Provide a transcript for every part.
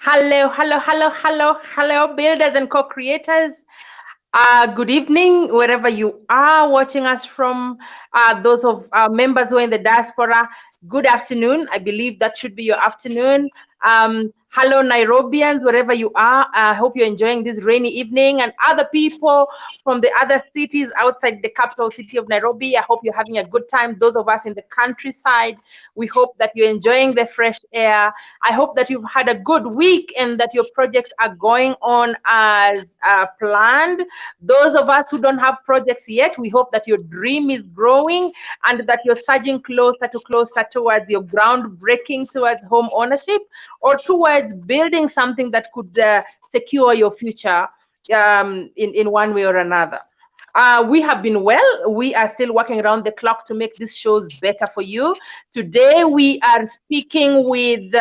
Hello, builders and co-creators. Good evening, wherever you are watching us from. Those of our members who are in the diaspora, good afternoon. I believe that should be your afternoon. Hello, Nairobians, wherever you are. I hope you're enjoying this rainy evening. And other people from the other cities outside the capital city of Nairobi, I hope you're having a good time. Those of us in the countryside, we hope that you're enjoying the fresh air. I hope that you've had a good week and that your projects are going on as planned. Those of us who don't have projects yet, we hope that your dream is growing and that you're surging closer towards your groundbreaking towards home ownership or towards building something that could secure your future in one way or another. We have been well. We are still working around the clock to make these shows better for you. Today we are speaking with,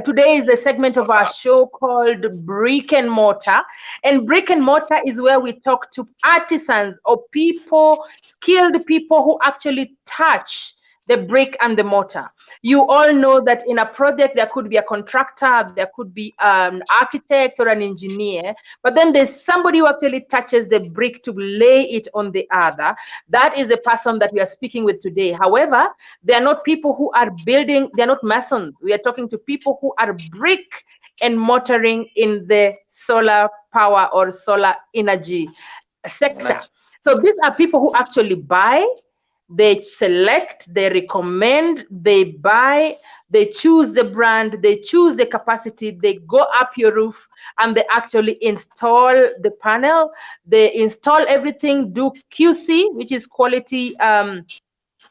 today is a segment of our show called Brick and Mortar. And Brick and Mortar is where we talk to artisans or people, skilled people who actually touch the brick and the mortar. You all know that in a project, there could be a contractor, there could be an architect or an engineer, but then there's somebody who actually touches the brick to lay it on the other. That is the person that we are speaking with today. However, they are not people who are building, they're not masons. We are talking to people who are brick and mortaring in the solar power or solar energy sector. So these are people who actually buy, they select, they recommend, they buy, they choose the brand, they choose the capacity, they go up your roof and they actually install the panel, they install everything, do QC, which is quality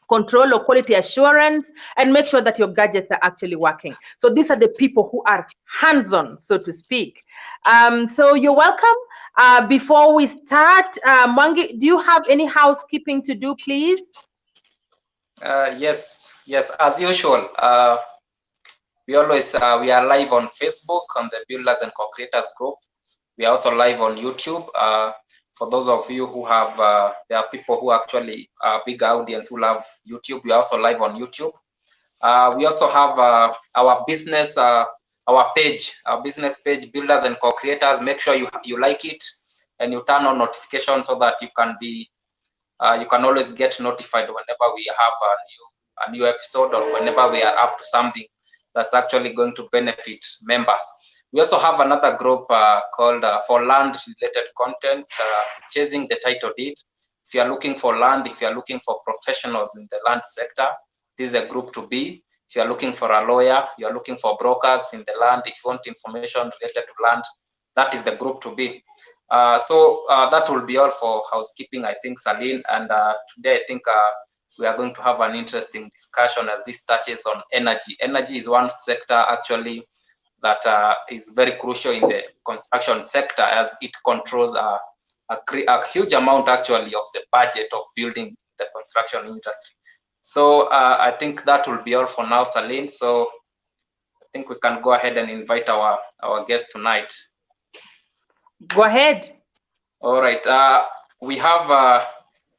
control or quality assurance, and make sure that your gadgets are actually working. So these are the people who are hands-on, so to speak. So you're welcome. Before we start, Mwangi, do you have any housekeeping to do, please? Yes, as usual. We are live on Facebook on the Builders and Co-Creators group. We are also live on YouTube. For those of you who have, there are people who actually are big audience who love YouTube. We are also live on YouTube. We also have our business, our business page, Builders and Co-Creators. Make sure you like it and you turn on notifications so that you can always get notified whenever we have a new episode or whenever we are up to something that's actually going to benefit members. We also have another group called for land related content, chasing the title deed. If you are looking for land, if you are looking for professionals in the land sector, this is a group to be. If you are looking for a lawyer, you are looking for brokers in the land, if you want information related to land, that is the group to be. So that will be all for housekeeping, I think, Saline. And today, I think we are going to have an interesting discussion as this touches on energy. Energy is one sector actually that is very crucial in the construction sector, as it controls a huge amount actually of the budget of building the construction industry. So I think that will be all for now, Saline. So I think we can go ahead and invite our guest tonight. Go ahead. All right. We have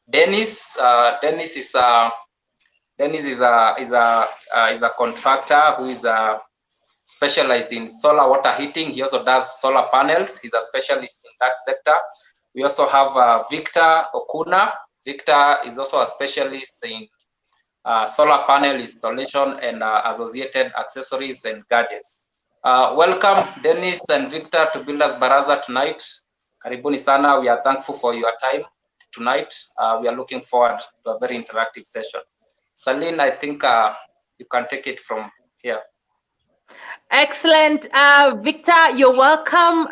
Dennis. Dennis is a contractor who is specialized in solar water heating. He also does solar panels. He's a specialist in that sector. We also have Victor Okuna. Victor is also a specialist in solar panel installation and associated accessories and gadgets. Welcome, Dennis and Victor, to Builders Baraza tonight. Karibuni sana. We are thankful for your time tonight. We are looking forward to a very interactive session. Saline, I think you can take it from here. Excellent. Victor, you're welcome.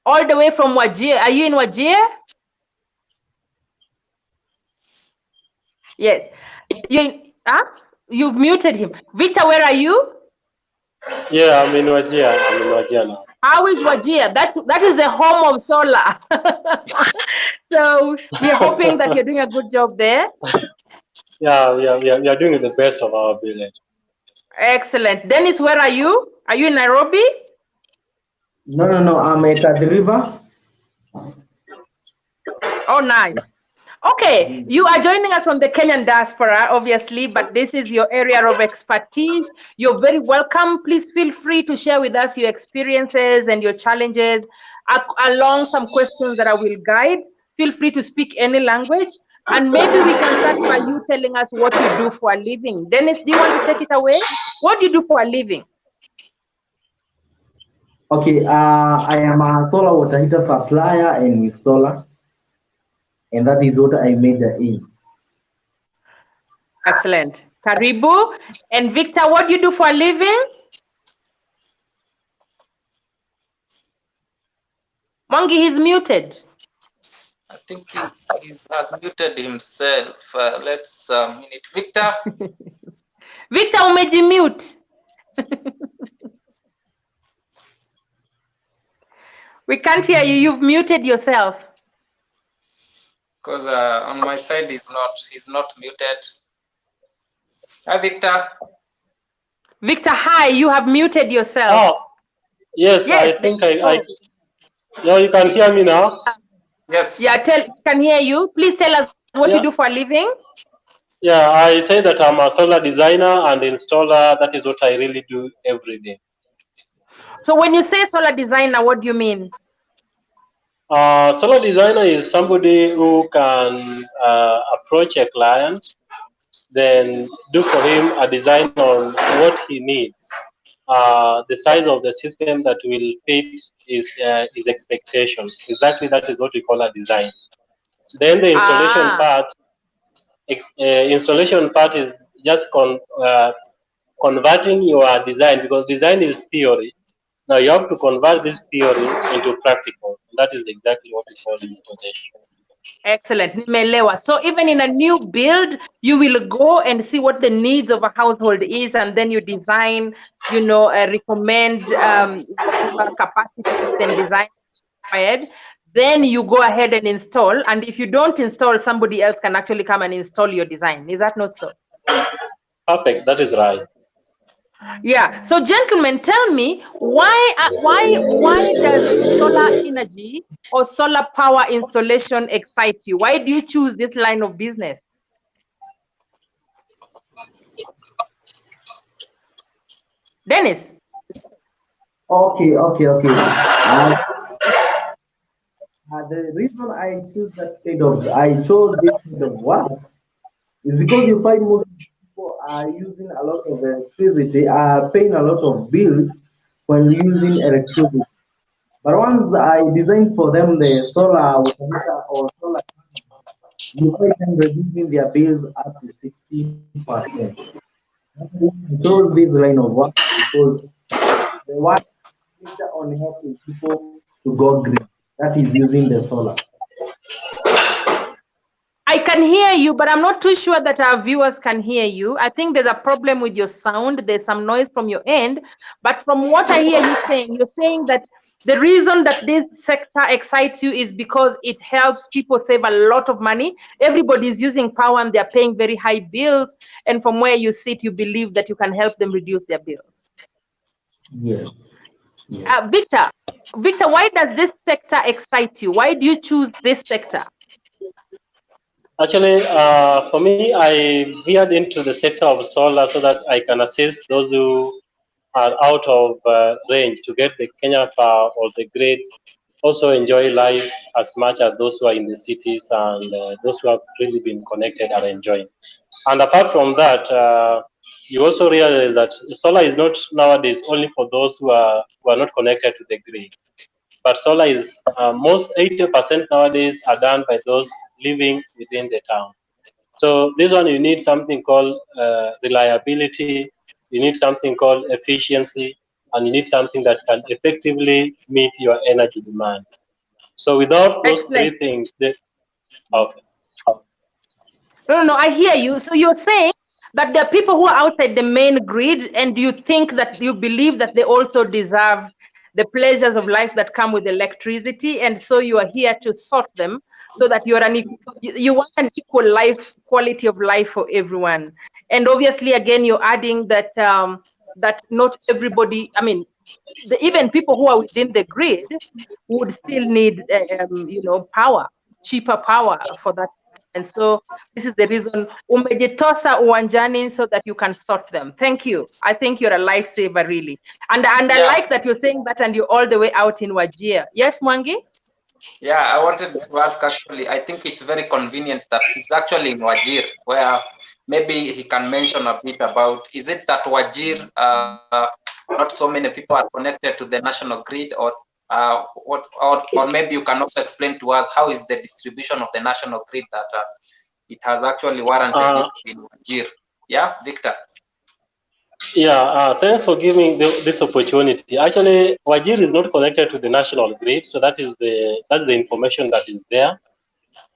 All the way from Wajir. Are you in Wajir? Yes. You've muted him. Victor, where are you? Yeah, I'm in Wajir now. How is Wajir? That is the home of solar. So we're hoping that you're doing a good job there. Yeah, we are doing the best of our ability. Excellent. Dennis, where are you? Are you in Nairobi? No. I'm at the river. Oh, nice. Okay, you are joining us from the Kenyan diaspora, obviously, but this is your area of expertise. You're very welcome. Please feel free to share with us your experiences and your challenges, along some questions that I will guide. Feel free to speak any language. And maybe we can start by you telling us what you do for a living. Dennis, do you want to take it away? What do you do for a living? Okay, I am a solar water heater supplier and installer, and that is what I major in. Excellent. Karibu. And Victor, what do you do for a living? Mwangi, he's muted. I think he has muted himself. Let's minute. Victor. Victor, umejimute. We can't hear you. You've muted yourself. Because on my side he's not muted. Hi, Victor. Victor, hi. You have muted yourself. Oh, yes. I think I. Yeah, you can hear me now. Yes. Yeah, can hear you. Please tell us what you do for a living. Yeah, I say that I'm a solar designer and installer. That is what I really do every day. So when you say solar designer, what do you mean? Solar designer is somebody who can approach a client, then do for him a design on what he needs, the size of the system that will fit his expectation. Exactly, that is what we call a design. Then the installation part is just converting your design, because design is theory. Now you have to convert this theory into practical. That is exactly what we call installation. Excellent. Nimelewa. So even in a new build, you will go and see what the needs of a household is, and then you design, recommend whatever capacities and design required. Then you go ahead and install. And if you don't install, somebody else can actually come and install your design. Is that not so? Perfect. That is right. Yeah. So, gentlemen, tell me why does solar energy or solar power installation excite you? Why do you choose this line of business? Dennis. Okay. The reason I chose this kind of work is because you find most people are using a lot of electricity, are paying a lot of bills when using electricity. But once I designed for them the solar water heater or solar, you find them reducing their bills up to 60%. I chose this line of work because the work is on helping people to go green. That is using the solar. I can hear you, but I'm not too sure that our viewers can hear you. I think there's a problem with your sound. There's some noise from your end. But from what I hear you saying, you're saying that the reason that this sector excites you is because it helps people save a lot of money. Everybody is using power and they're paying very high bills. And from where you sit, you believe that you can help them reduce their bills. Yes. Victor, why does this sector excite you? Why do you choose this sector? Actually, for me, I veered into the sector of solar so that I can assist those who are out of range to get the Kenya Power or the grid, also enjoy life as much as those who are in the cities and those who have really been connected are enjoying. And apart from that, you also realize that solar is not nowadays only for those who are not connected to the grid. But solar is most 80% nowadays are done by those living within the town. So this one you need something called reliability, you need something called efficiency, and you need something that can effectively meet your energy demand. So without those three things, okay. No, I hear you. So you're saying that there are people who are outside the main grid, and you believe that they also deserve the pleasures of life that come with electricity, and so you are here to sort them so that you want an equal quality of life for everyone. And obviously, again, you're adding that that not everybody, even people who are within the grid would still need, power, cheaper power for that And so this is the reason umejitosa uwanjani so that you can sort them. Thank you. I think you're a lifesaver, really. And I like that you're saying that and you're all the way out in Wajir. Yes, Mwangi? Yeah, I wanted to ask actually, I think it's very convenient that he's actually in Wajir, where maybe he can mention a bit about, is it that Wajir, not so many people are connected to the national grid, or or maybe you can also explain to us how is the distribution of the national grid that it has actually warranted in Wajir. Yeah, Victor. Yeah, thanks for giving this opportunity. Actually, Wajir is not connected to the national grid, so that's the information that is there.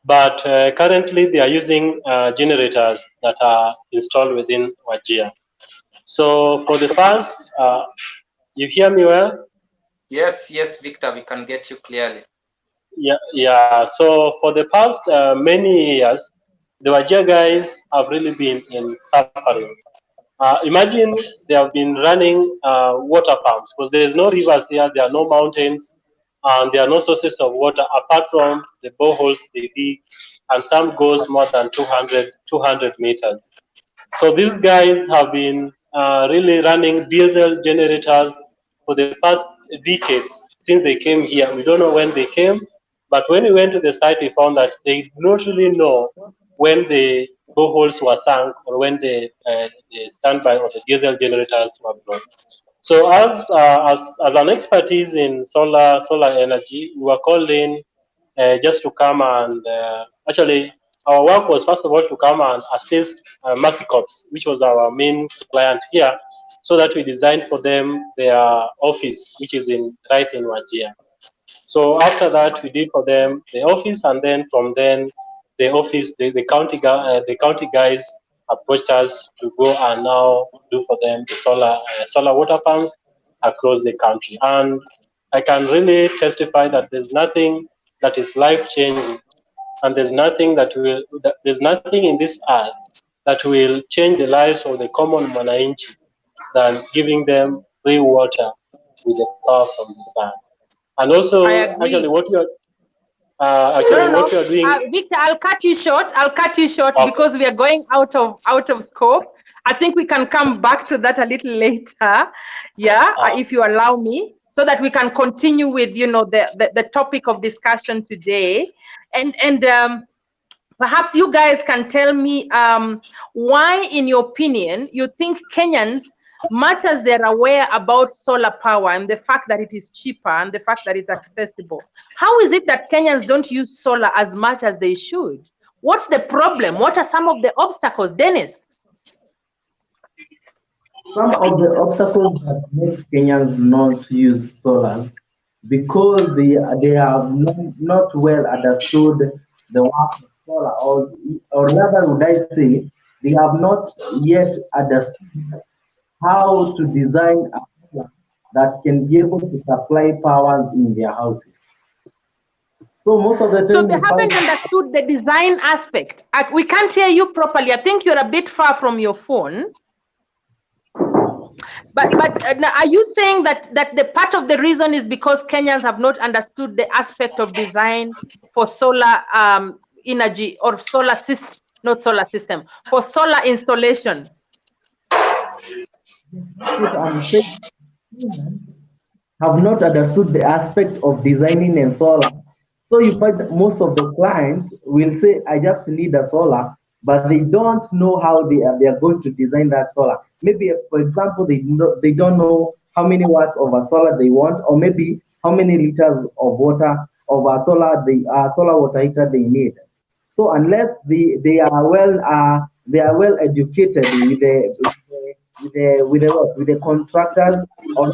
But currently, they are using generators that are installed within Wajir. So for the first, you hear me well? Yes, Victor, we can get you clearly. Yeah. So for the past many years, the Wajir guys have really been in suffering. Imagine they have been running water pumps because there is no rivers here, there are no mountains, and there are no sources of water apart from the boreholes they dig, and some goes more than 200 meters. So these guys have been really running diesel generators for the past decades since they came here. We don't know when they came, but when we went to the site, we found that they did not really know when the boreholes were sunk or when the standby or the diesel generators were brought. So as an expertise in solar energy, we were called in just to come and actually our work was first of all to come and assist Mercy Corps, which was our main client here, so that we designed for them their office, which is right in Wajir. So after that, we did for them the office, and then from then the office, the county guys approached us to go and now do for them the solar water pumps across the country. And I can really testify that there's nothing that is life changing, and there's nothing there's nothing in this earth that will change the lives of the common mwananchi than giving them free water with the power from the sun. And also, actually, what you're what you're doing, Victor, I'll cut you short. Okay. Because we are going out of scope. I think we can come back to that a little later. Yeah, if you allow me, so that we can continue with the topic of discussion today, and perhaps you guys can tell me why, in your opinion, you think Kenyans, much as they're aware about solar power and the fact that it is cheaper and the fact that it's accessible, how is it that Kenyans don't use solar as much as they should? What's the problem? What are some of the obstacles, Dennis? Some of the obstacles that make Kenyans not use solar because they have not well understood the work of solar, or rather would I say, they have not yet understood how to design a solar that can be able to supply power in their houses. So most of the time, so they haven't understood the design aspect. We can't hear you properly. I think you're a bit far from your phone. But are you saying that the part of the reason is because Kenyans have not understood the aspect of design for solar energy, or solar system, not solar system, for solar installation? I'm saying have not understood the aspect of designing a solar. So you find that most of the clients will say, I just need a solar, but they don't know how they are going to design that solar. Maybe, for example, they don't know how many watts of a solar they want, or maybe how many liters of water of a solar water heater they need. So unless they are well educated with the contractors, or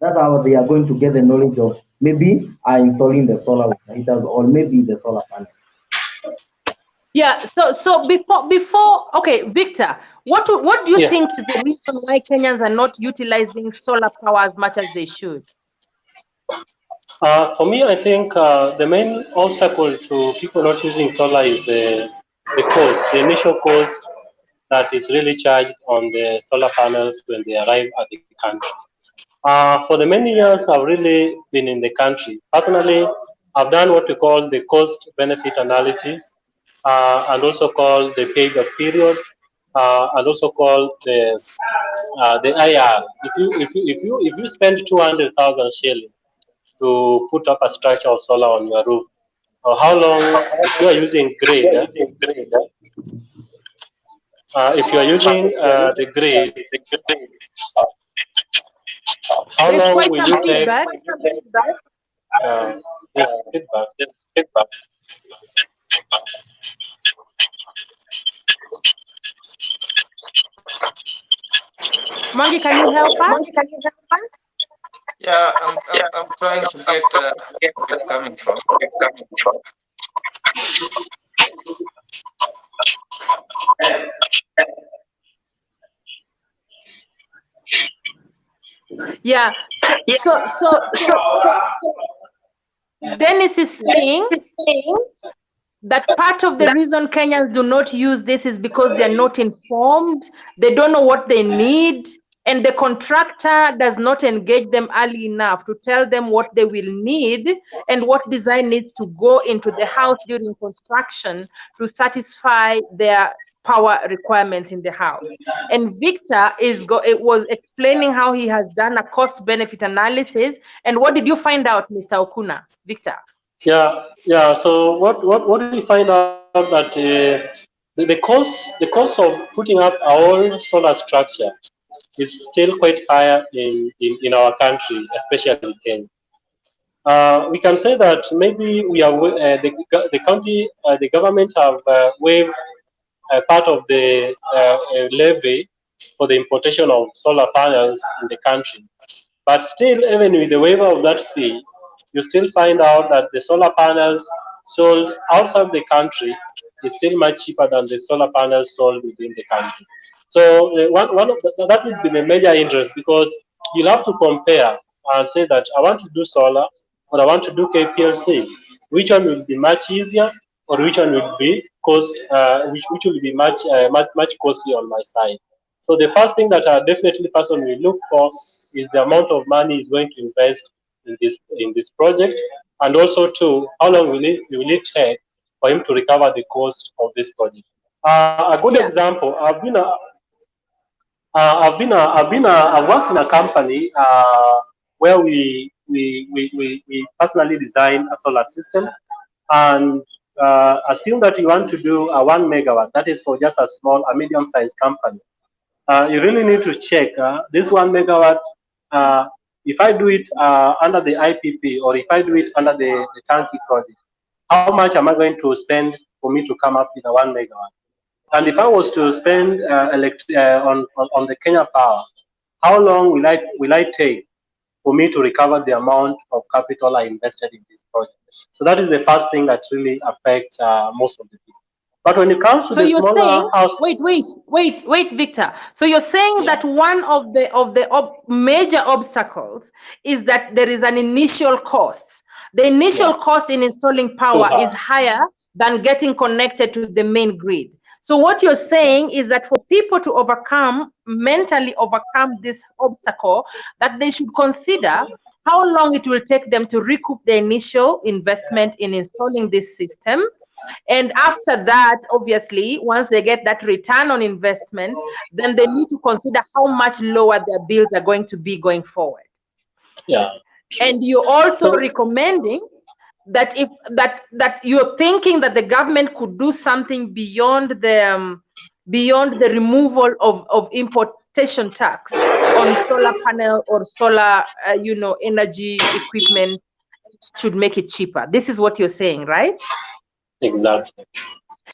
that's how they are going to get the knowledge of maybe installing the solar water heaters or maybe the solar panel. Yeah. So before, okay, Victor, what do you think is the reason why Kenyans are not utilizing solar power as much as they should? For me, I think the main obstacle to people not using solar is the cost, the initial cost that is really charged on the solar panels when they arrive at the country. For the many years I've really been in the country, personally, I've done what we call the cost benefit analysis, and also called the payback period, and also called the IR. If you spend 200,000 shillings to put up a structure of solar on your roof, how long, if you are using grid, if you are using the grid, how There's long quite will some you take? feedback. This feedback. Mangi, can you help us? Yeah, I'm trying to get where it's coming from. Yeah. So Dennis is saying that part of the reason Kenyans do not use this is because they're not informed, they don't know what they need, and the contractor does not engage them early enough to tell them what they will need and what design needs to go into the house during construction to satisfy their power requirements in the house. And Victor was explaining how he has done a cost benefit analysis. And what did you find out, Mr. Okuna? Victor? Yeah. So what we find out that the cost of putting up our own solar structure is still quite higher in our country, especially Kenya. We can say that maybe we are the government have waived part of the levy for the importation of solar panels in the country. But still, even with the waiver of that fee, you still find out that the solar panels sold outside the country is still much cheaper than the solar panels sold within the country. So that would be the major interest, because you'll have to compare and say that I want to do solar or I want to do KPLC. Which one will be much easier, or which one will be which will be much costly on my side. So the first thing that I definitely person will look for is the amount of money he's going to invest in this project, and also too, how long will it take for him to recover the cost of this project. A good Yeah. example, I've worked in a company where we personally design a solar system, and assume that you want to do a 1 megawatt. That is for just a medium-sized company. You really need to check this 1 megawatt. If I do it under the IPP, or if I do it under the turnkey project, how much am I going to spend for me to come up with a 1 megawatt? And if I was to spend on the Kenya Power, how long will I take for me to recover the amount of capital I invested in this project? So that is the first thing that really affects most of the people. But when it comes to So the you're saying, smaller house, wait, Victor. So you're saying that one of the major obstacles is that there is an initial cost. The initial cost in installing power is higher than getting connected to the main grid. So what you're saying is that for people to mentally overcome this obstacle, that they should consider how long it will take them to recoup the initial investment in installing this system. And after that, obviously, once they get that return on investment, then they need to consider how much lower their bills are going to be going forward. Yeah. And you're also recommending that that you're thinking that the government could do something beyond the removal of importation tax on solar panel or solar energy equipment should make it cheaper. This is what you're saying, right? Exactly.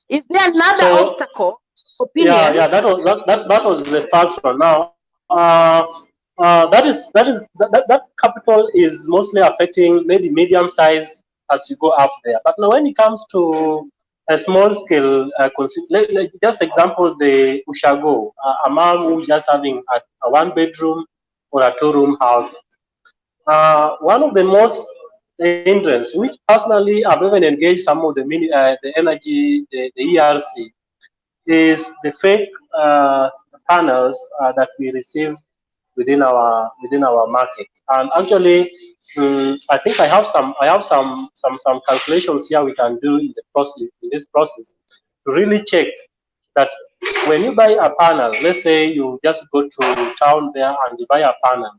Is there another obstacle? Opinion? Yeah. That was the first one. Now, that capital is mostly affecting maybe medium size as you go up there. But now, when it comes to a small scale, just example, the Ushago, a mom who's just having a 1 bedroom or a 2 room house. One of the most hindrance, which personally I've even engaged some of the energy, the ERC, is the fake panels that we receive within our market. And actually, I think I have some calculations here we can do in the process, in this process, to really check that when you buy a panel, let's say you just go to town there and you buy a panel,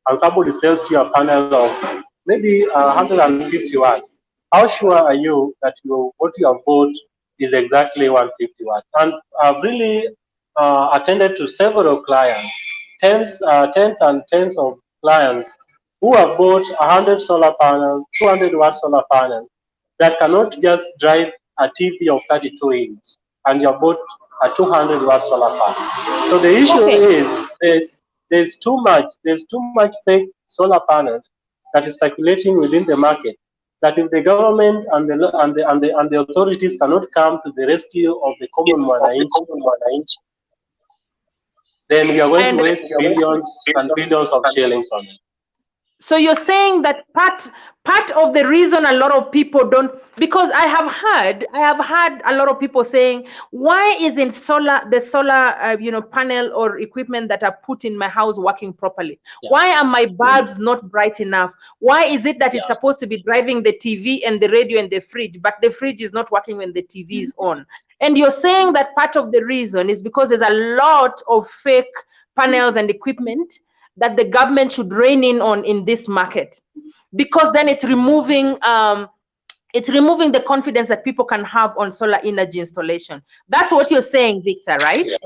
and somebody sells you a panel of maybe 150 watts. How sure are you that what you have bought is exactly 150 watts? And I've really attended to several clients, tens and tens of clients who have bought 100 solar panels, 200 watt solar panels that cannot just drive a TV of 32 inch, and you have bought a 200 watt solar panel. So the issue is there's too much fake solar panels that is circulating within the market, that if the government and the authorities cannot come to the rescue of the common inch, then we are going to waste billions and billions of shillings on it. So you're saying that part of the reason a lot of people don't, because I have heard a lot of people saying, why isn't the solar panel or equipment that are put in my house working properly? Yeah. Why are my bulbs not bright enough? Why is it that it's supposed to be driving the TV and the radio and the fridge, but the fridge is not working when the TV is on? And you're saying that part of the reason is because there's a lot of fake panels and equipment that the government should rein in on in this market, because then it's removing the confidence that people can have on solar energy installation. That's what you're saying, Victor, right? Yeah.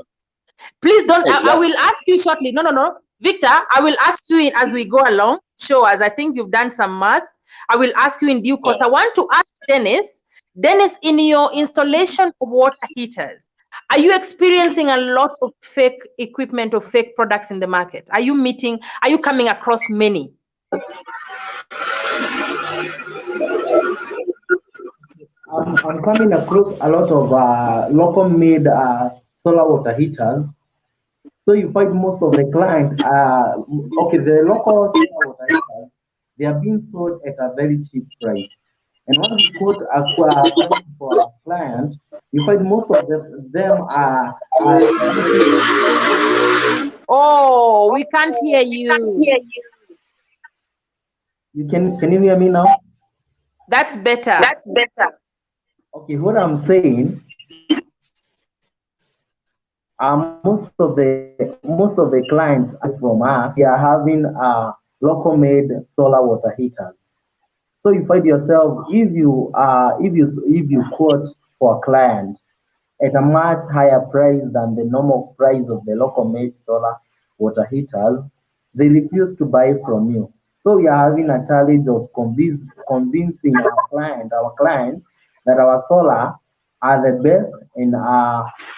Please don't. I will ask you shortly. No, Victor. I will ask you as we go along. Show us. I think you've done some math. I will ask you in due course. I want to ask Dennis. Dennis, in your installation of water heaters, are you experiencing a lot of fake equipment or fake products in the market? Are you coming across many? I'm coming across a lot of local made solar water heaters. So you find most of the clients, the local solar water heaters, they are being sold at a very cheap price. And when we quote for a client, you find most of them are. Oh, we can't hear you. Can you hear me now? That's better. Okay, what I'm saying, most of the clients from us, they are having local made solar water heaters. So you find yourself, if you quote for a client at a much higher price than the normal price of the local made solar water heaters, they refuse to buy from you. So we are having a challenge of convincing our client that our solar are the best, and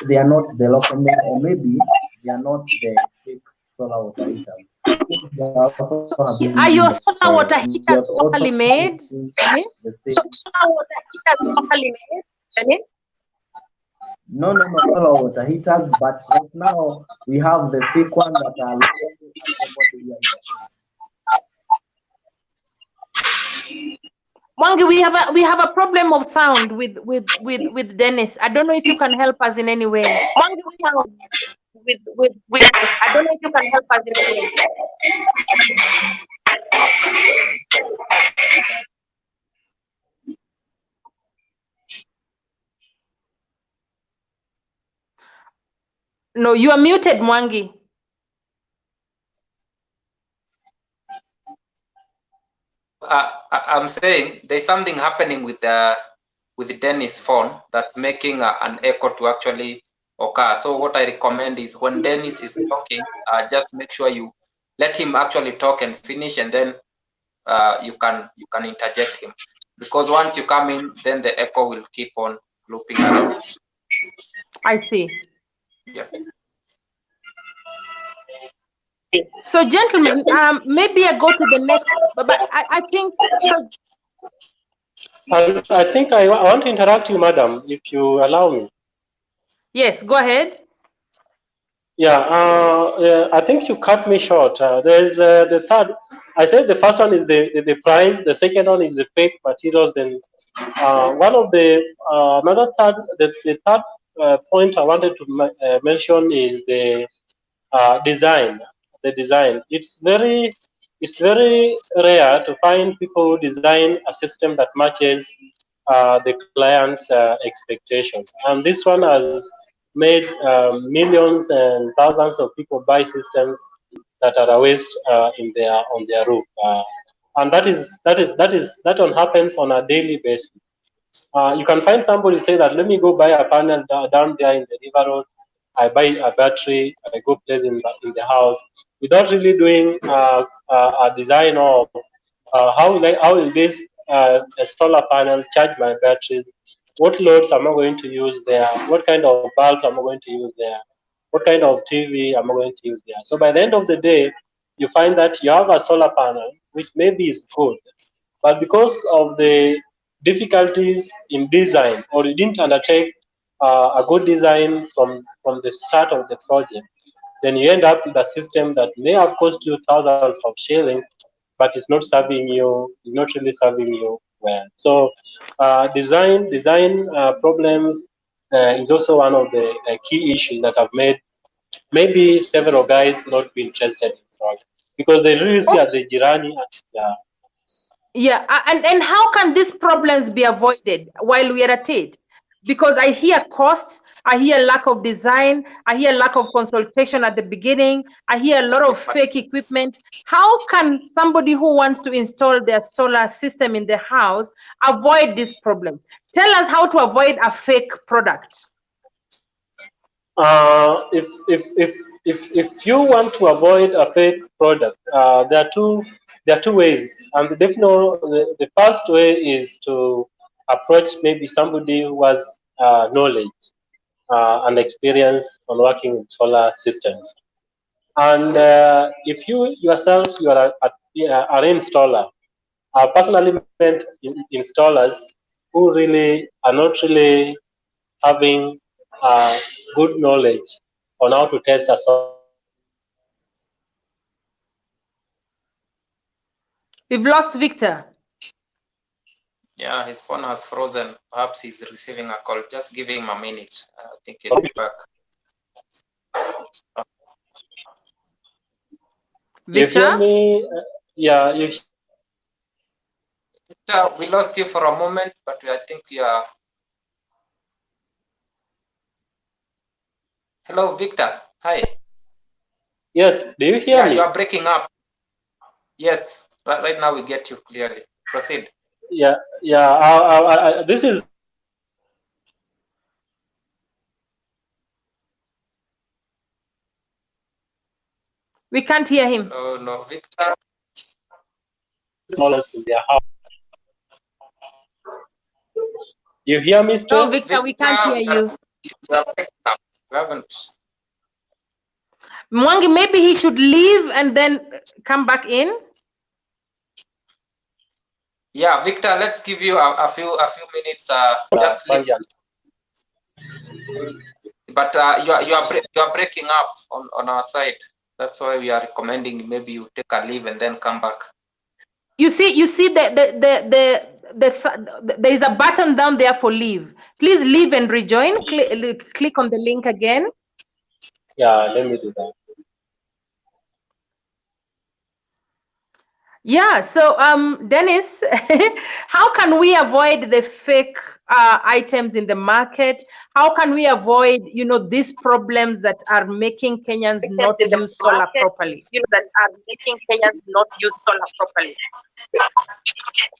they are not the local made, or maybe they are not the fake solar water heaters. So are your solar water heaters locally made, Dennis? So solar water heaters locally made, Dennis? No, solar water heaters, but right now we have the fake one that are Mwangi, we have a problem of sound with Dennis. I don't know if you can help us in any way. Mwangi, we have I don't know if you can help us in any way. No, you are muted, Mwangi. I'm saying there's something happening with Dennis' phone that's making an echo to actually occur. So what I recommend is when Dennis is talking, just make sure you let him actually talk and finish, and then you can interject him, because once you come in, then the echo will keep on looping around. I see. Yeah. So, gentlemen, maybe I go to the next, but I think. I think I want to interrupt you, madam, if you allow me. Yes, go ahead. Yeah, I think you cut me short. There's the third. I said the first one is the price. The second one is the fake materials. Then one of the the third point I wanted to mention is the design. The design. It's very it's very rare to find people who design a system that matches the client's expectations. And this one has made millions and thousands of people buy systems that are a waste on their roof. And that one happens on a daily basis. You can find somebody say that, let me go buy a panel down there in the river road. I buy a battery, I go place in the house, without really doing a design of how will this a solar panel charge my batteries? What loads am I going to use there? What kind of bulb am I going to use there? What kind of TV am I going to use there? So by the end of the day, you find that you have a solar panel, which maybe is good, but because of the difficulties in design, or you didn't undertake a good design from the start of the project, then you end up with a system that may have cost you thousands of shillings, but it's not serving you, it's not really serving you well. So design problems is also one of the key issues that have made maybe several guys not be interested in solar, because they really see at the jirani. Yeah, and how can these problems be avoided while we are at it? Because I hear costs, I hear lack of design, I hear lack of consultation at the beginning, I hear a lot of fake equipment. How can somebody who wants to install their solar system in their house avoid these problems? Tell us how to avoid a fake product. If you want to avoid a fake product, there are two ways, and the first way is to approach maybe somebody who has knowledge and experience on working with solar systems. And if you yourself you are an installer, I personally met installers who really are not really having good knowledge on how to test a solar. We've lost Victor. Yeah, his phone has frozen. Perhaps he's receiving a call. Just give him a minute. I think he'll be back. Victor? You hear me? Yeah, you. Victor, we lost you for a moment, but I think you are. Hello, Victor. Hi. Yes, do you hear me? You are breaking up. Yes, right now we get you clearly. Proceed. Yeah. This is. We can't hear him. Oh no, Victor. In their house. You hear me still? No, Victor, we can't hear you. We haven't. Mwangi, maybe he should leave and then come back in. Yeah, Victor, let's give you a few minutes. Just leave. But you are breaking up on our side. That's why we are recommending maybe you take a leave and then come back. You see there is a button down there for leave. Please leave and rejoin. Click on the link again. Yeah, let me do that. Yeah, so Dennis, how can we avoid the fake items in the market? How can we avoid, these problems that are making Kenyans not use solar properly?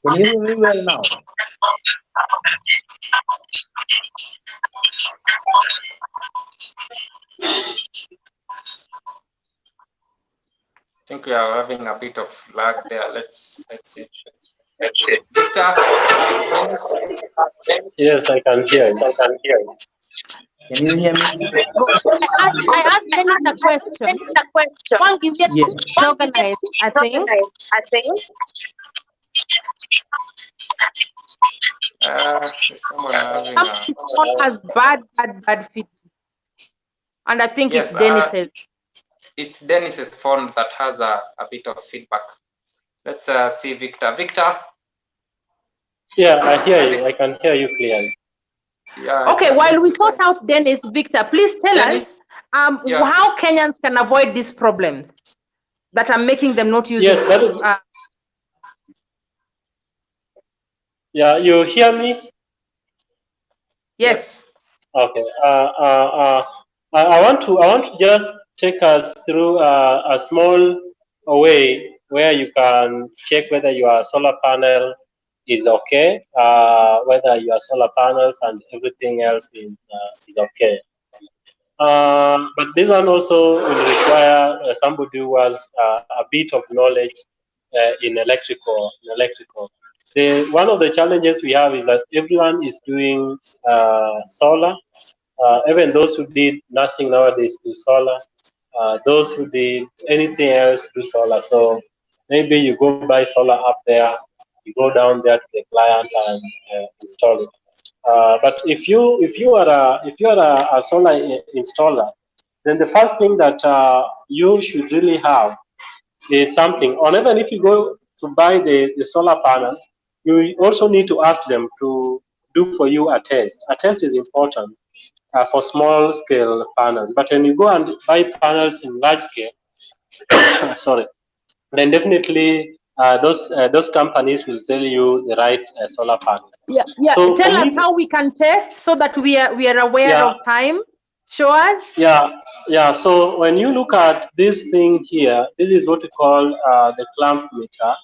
Can you hear me well now? I think we are having a bit of lag there. Let's see. Victor, yes, I can hear you. Can you hear me? I asked Dennis a question. Yes. Organized, I think. Someone having has bad feedback. And I think yes, it's Dennis's. It's Dennis's phone that has a bit of feedback. Let's see Victor. Victor? Yeah, I hear you. I can hear you clearly. Yeah. Okay, while we sort out Dennis, Victor, please tell us how Kenyans can avoid these problems. that are making them not using? Yes, that is. Yeah, you hear me? Yes. Okay. I want to just take us through a small way where you can check whether your solar panel is okay, whether your solar panels and everything else is okay. But this one also will require somebody who has a bit of knowledge in electrical. One of the challenges we have is that everyone is doing solar. Even those who did nothing nowadays do solar. Those who did anything else do solar. So maybe you go buy solar up there, you go down there to the client and install it. But if you are a solar installer, then the first thing that you should really have is something. Or even if you go to buy the solar panels, you also need to ask them to do for you a test. A test is important for small scale panels. But when you go and buy panels in large scale, sorry, then definitely those companies will sell you the right solar panel. Yeah, yeah. So Tell for us me, how we can test so that we are aware yeah, of time. Show us. yeah. So when you look at this thing here, this is what we call the clamp meter.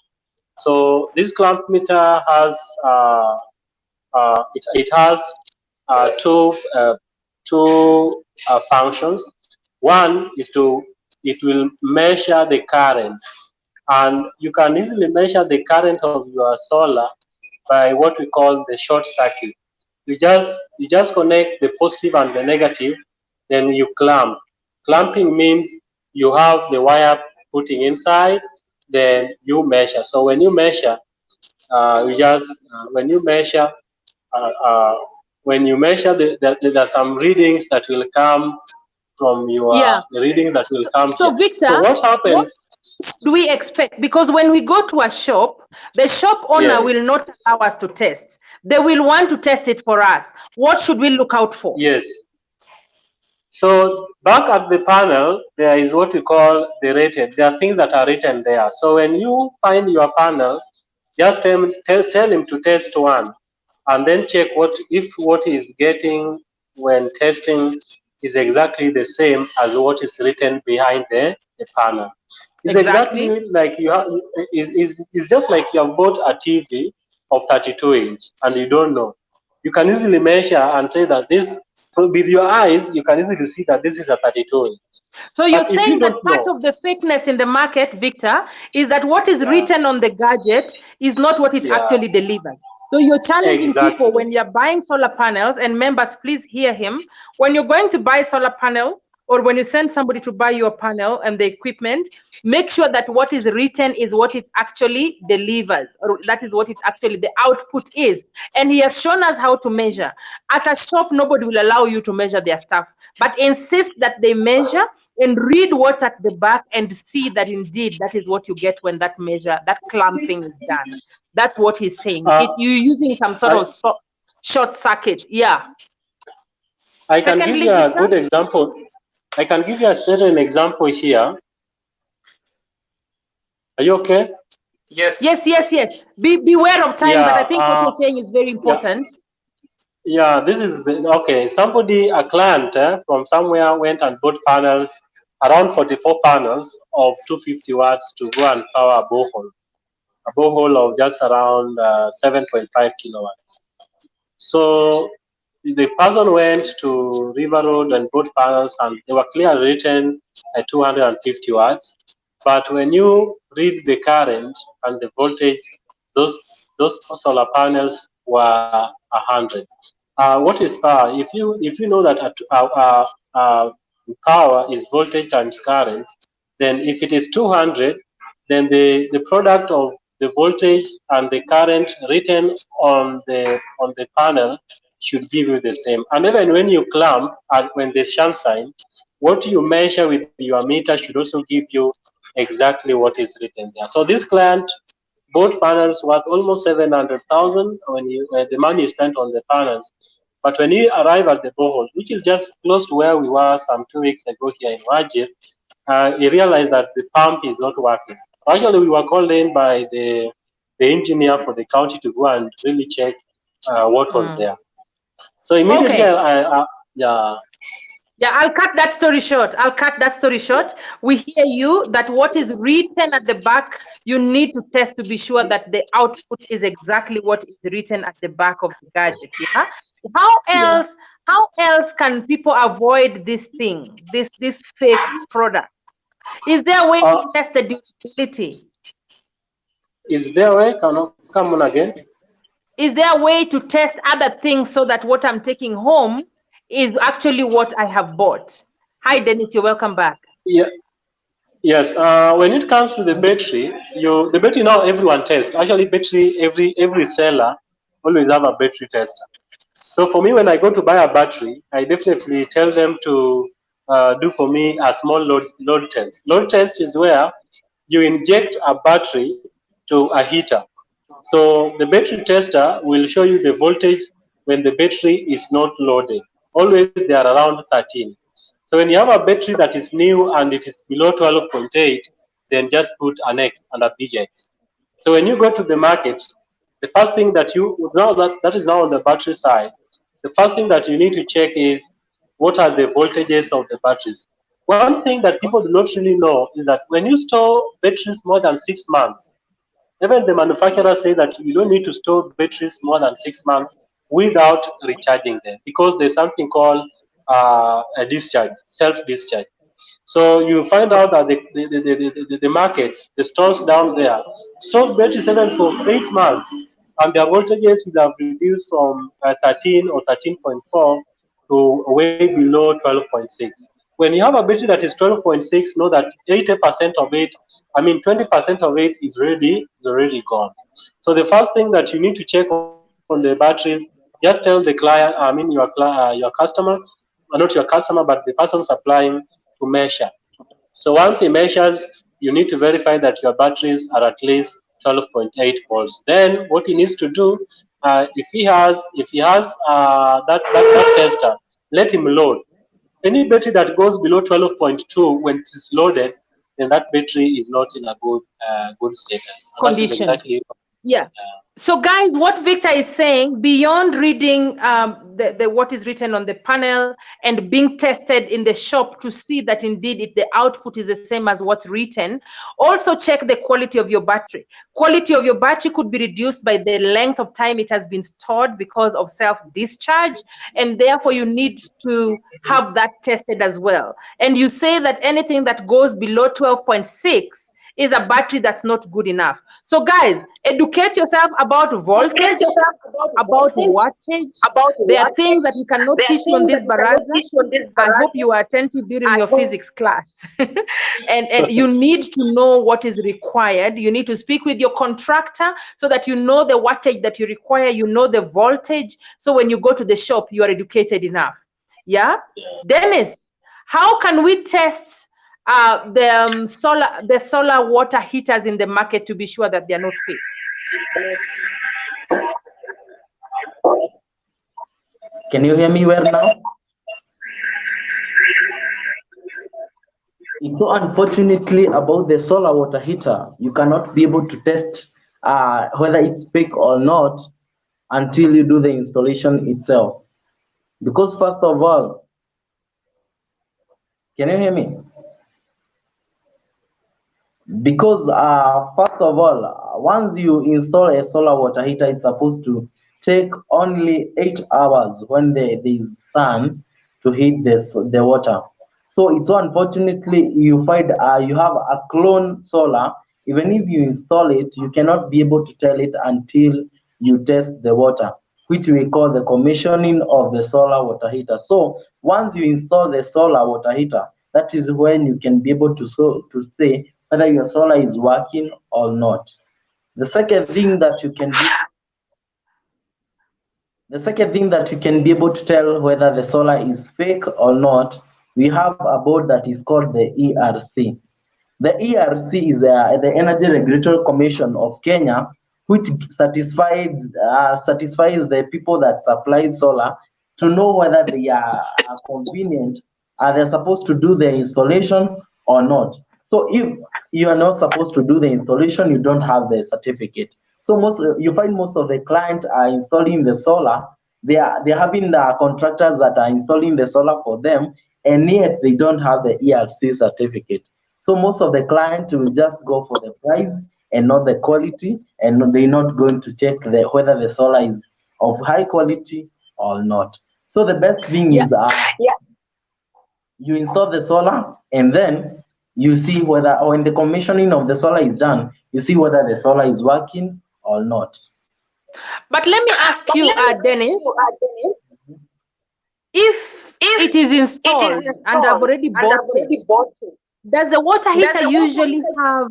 So this clamp meter has it has two functions. One is it will measure the current, and you can easily measure the current of your solar by what we call the short circuit. You just connect the positive and the negative, then you clamp. Clamping means you have the wire putting inside, then you measure. So when you measure, you just when you measure uh, uh, there are some readings that will come from Yeah. the readings that will come here. So Victor, So what happens? do we expect? Because when we go to a shop, the shop owner will not allow us to test. They will want to test it for us. What should we look out for? Yes. So back at the panel, there is what we call the rated. There are things that are written there. So when you find your panel, just tell him to test one, and then check what he's getting when testing is exactly the same as what is written behind the panel. It's exactly like you have. It's just like you have bought a TV of 32-inch and you don't know. You can easily measure and say that this, with your eyes, you can easily see that this is a 32-inch. So you're saying that part of the fakeness in the market, Victor, is that what is written on the gadget is not what is actually delivered. So you're challenging people when you're buying solar panels, and members, please hear him. When you're going to buy solar panel, or when you send somebody to buy your panel and the equipment, make sure that what is written is what it actually delivers, or that is what it actually, the output is. And he has shown us how to measure. At a shop, nobody will allow you to measure their stuff, but insist that they measure and read what's at the back and see that indeed that is what you get when that measure, that clamping is done. That's what he's saying. You're using some sort of short circuit. Yeah. I can give you a good example. I can give you a certain example here. Are you okay? Yes. Yes. Beware of time, but I think what you're saying is very important. Yeah, this is okay. Somebody, a client from somewhere went and bought panels, around 44 panels of 250 watts to go and power a borehole of just around 7.5 kilowatts. So the person went to River Road and bought panels, and they were clearly written at 250 watts. But when you read the current and the voltage, those solar panels were 100. What is power? If you know that power is voltage times current, then if it is 200, then the product of the voltage and the current written on the panel should give you the same. And even when you clamp and when the sign, what you measure with your meter should also give you exactly what is written there. So this client bought panels worth almost 700,000 when the money is spent on the panels. But when he arrived at the borehole, which is just close to where we were some 2 weeks ago here in Wajir, he realized that the pump is not working. So actually, we were called in by the engineer for the county to go and really check what was there. So immediately, Okay. yeah. Yeah, I'll cut that story short. We hear you that what is written at the back, you need to test to be sure that the output is exactly what is written at the back of the gadget. Yeah. How else can people avoid this thing, this fake product? Is there a way to test the durability? Is there a way? Come on again. Is there a way to test other things so that what I'm taking home is actually what I have bought? Hi, Dennis, you're welcome back. Yeah. Yes. When it comes to the battery, the battery now everyone tests. Actually, battery every seller always have a battery tester. So for me, when I go to buy a battery, I definitely tell them to do for me a small load test. Load test is where you inject a battery to a heater. So the battery tester will show you the voltage when the battery is not loaded. Always they are around 13. So when you have a battery that is new and it is below 12.8, then just put an X and a big X. So when you go to the market, the first thing that that is now on the battery side, the first thing that you need to check is what are the voltages of the batteries. One thing that people do not really know is that when you store batteries more than 6 months, even the manufacturer say that you don't need to store batteries more than 6 months without recharging them, because there's something called a discharge, self-discharge. So you find out that the markets, the stores down there, stores batteries even for 8 months, and their voltages will have reduced from 13 or 13.4 to way below 12.6. When you have a battery that is 12.6, know that 80% of it, 20% of it is already gone. So the first thing that you need to check on the batteries, just tell the client, your customer, not your customer, but the person supplying, to measure. So once he measures, you need to verify that your batteries are at least 12.8 volts. Then what he needs to do, if he has that tester, let him load. Any battery that goes below 12.2 when it is loaded, then that battery is not in a good status. And that is Condition. exactly. Yeah. So guys, what Victor is saying, beyond reading the what is written on the panel and being tested in the shop to see that indeed the output is the same as what's written, also check the quality of your battery. Quality of your battery could be reduced by the length of time it has been stored because of self-discharge, and therefore you need to have that tested as well. And you say that anything that goes below 12.6 is a battery that's not good enough. So guys, educate yourself about voltage, about wattage. There are things that we cannot teach you on this baraza. I hope you are attentive during your physics class. and you need to know what is required. You need to speak with your contractor so that you know the wattage that you require, you know the voltage. So when you go to the shop, you are educated enough. Yeah? Dennis, how can we test the solar water heaters in the market to be sure that they are not fake? Can you hear me well now? It's so unfortunately about the solar water heater, you cannot be able to test whether it's fake or not until you do the installation itself. Because first of all, can you hear me? Because first of all, once you install a solar water heater, it's supposed to take only 8 hours when there is sun to heat the water. So it's so unfortunately you find you have a clone solar. Even if you install it, you cannot be able to tell it until you test the water, which we call the commissioning of the solar water heater. So once you install the solar water heater, that is when you can be able to say whether your solar is working or not. The second thing that you can be able to tell whether the solar is fake or not, we have a board that is called the ERC. The ERC is the Energy Regulatory Commission of Kenya, which satisfies the people that supply solar to know whether they are convenient. Are they supposed to do the installation or not. So if you are not supposed to do the installation, you don't have the certificate. So you find most of the clients are installing the solar. They're having the contractors that are installing the solar for them, and yet they don't have the ERC certificate. So most of the clients will just go for the price and not the quality, and they're not going to check whether the solar is of high quality or not. So the best thing is you install the solar, and then you see whether, or when the commissioning of the solar is done, you see whether the solar is working or not. But let me ask you, Dennis, if it is installed and I've already bought it, does the water heater usually have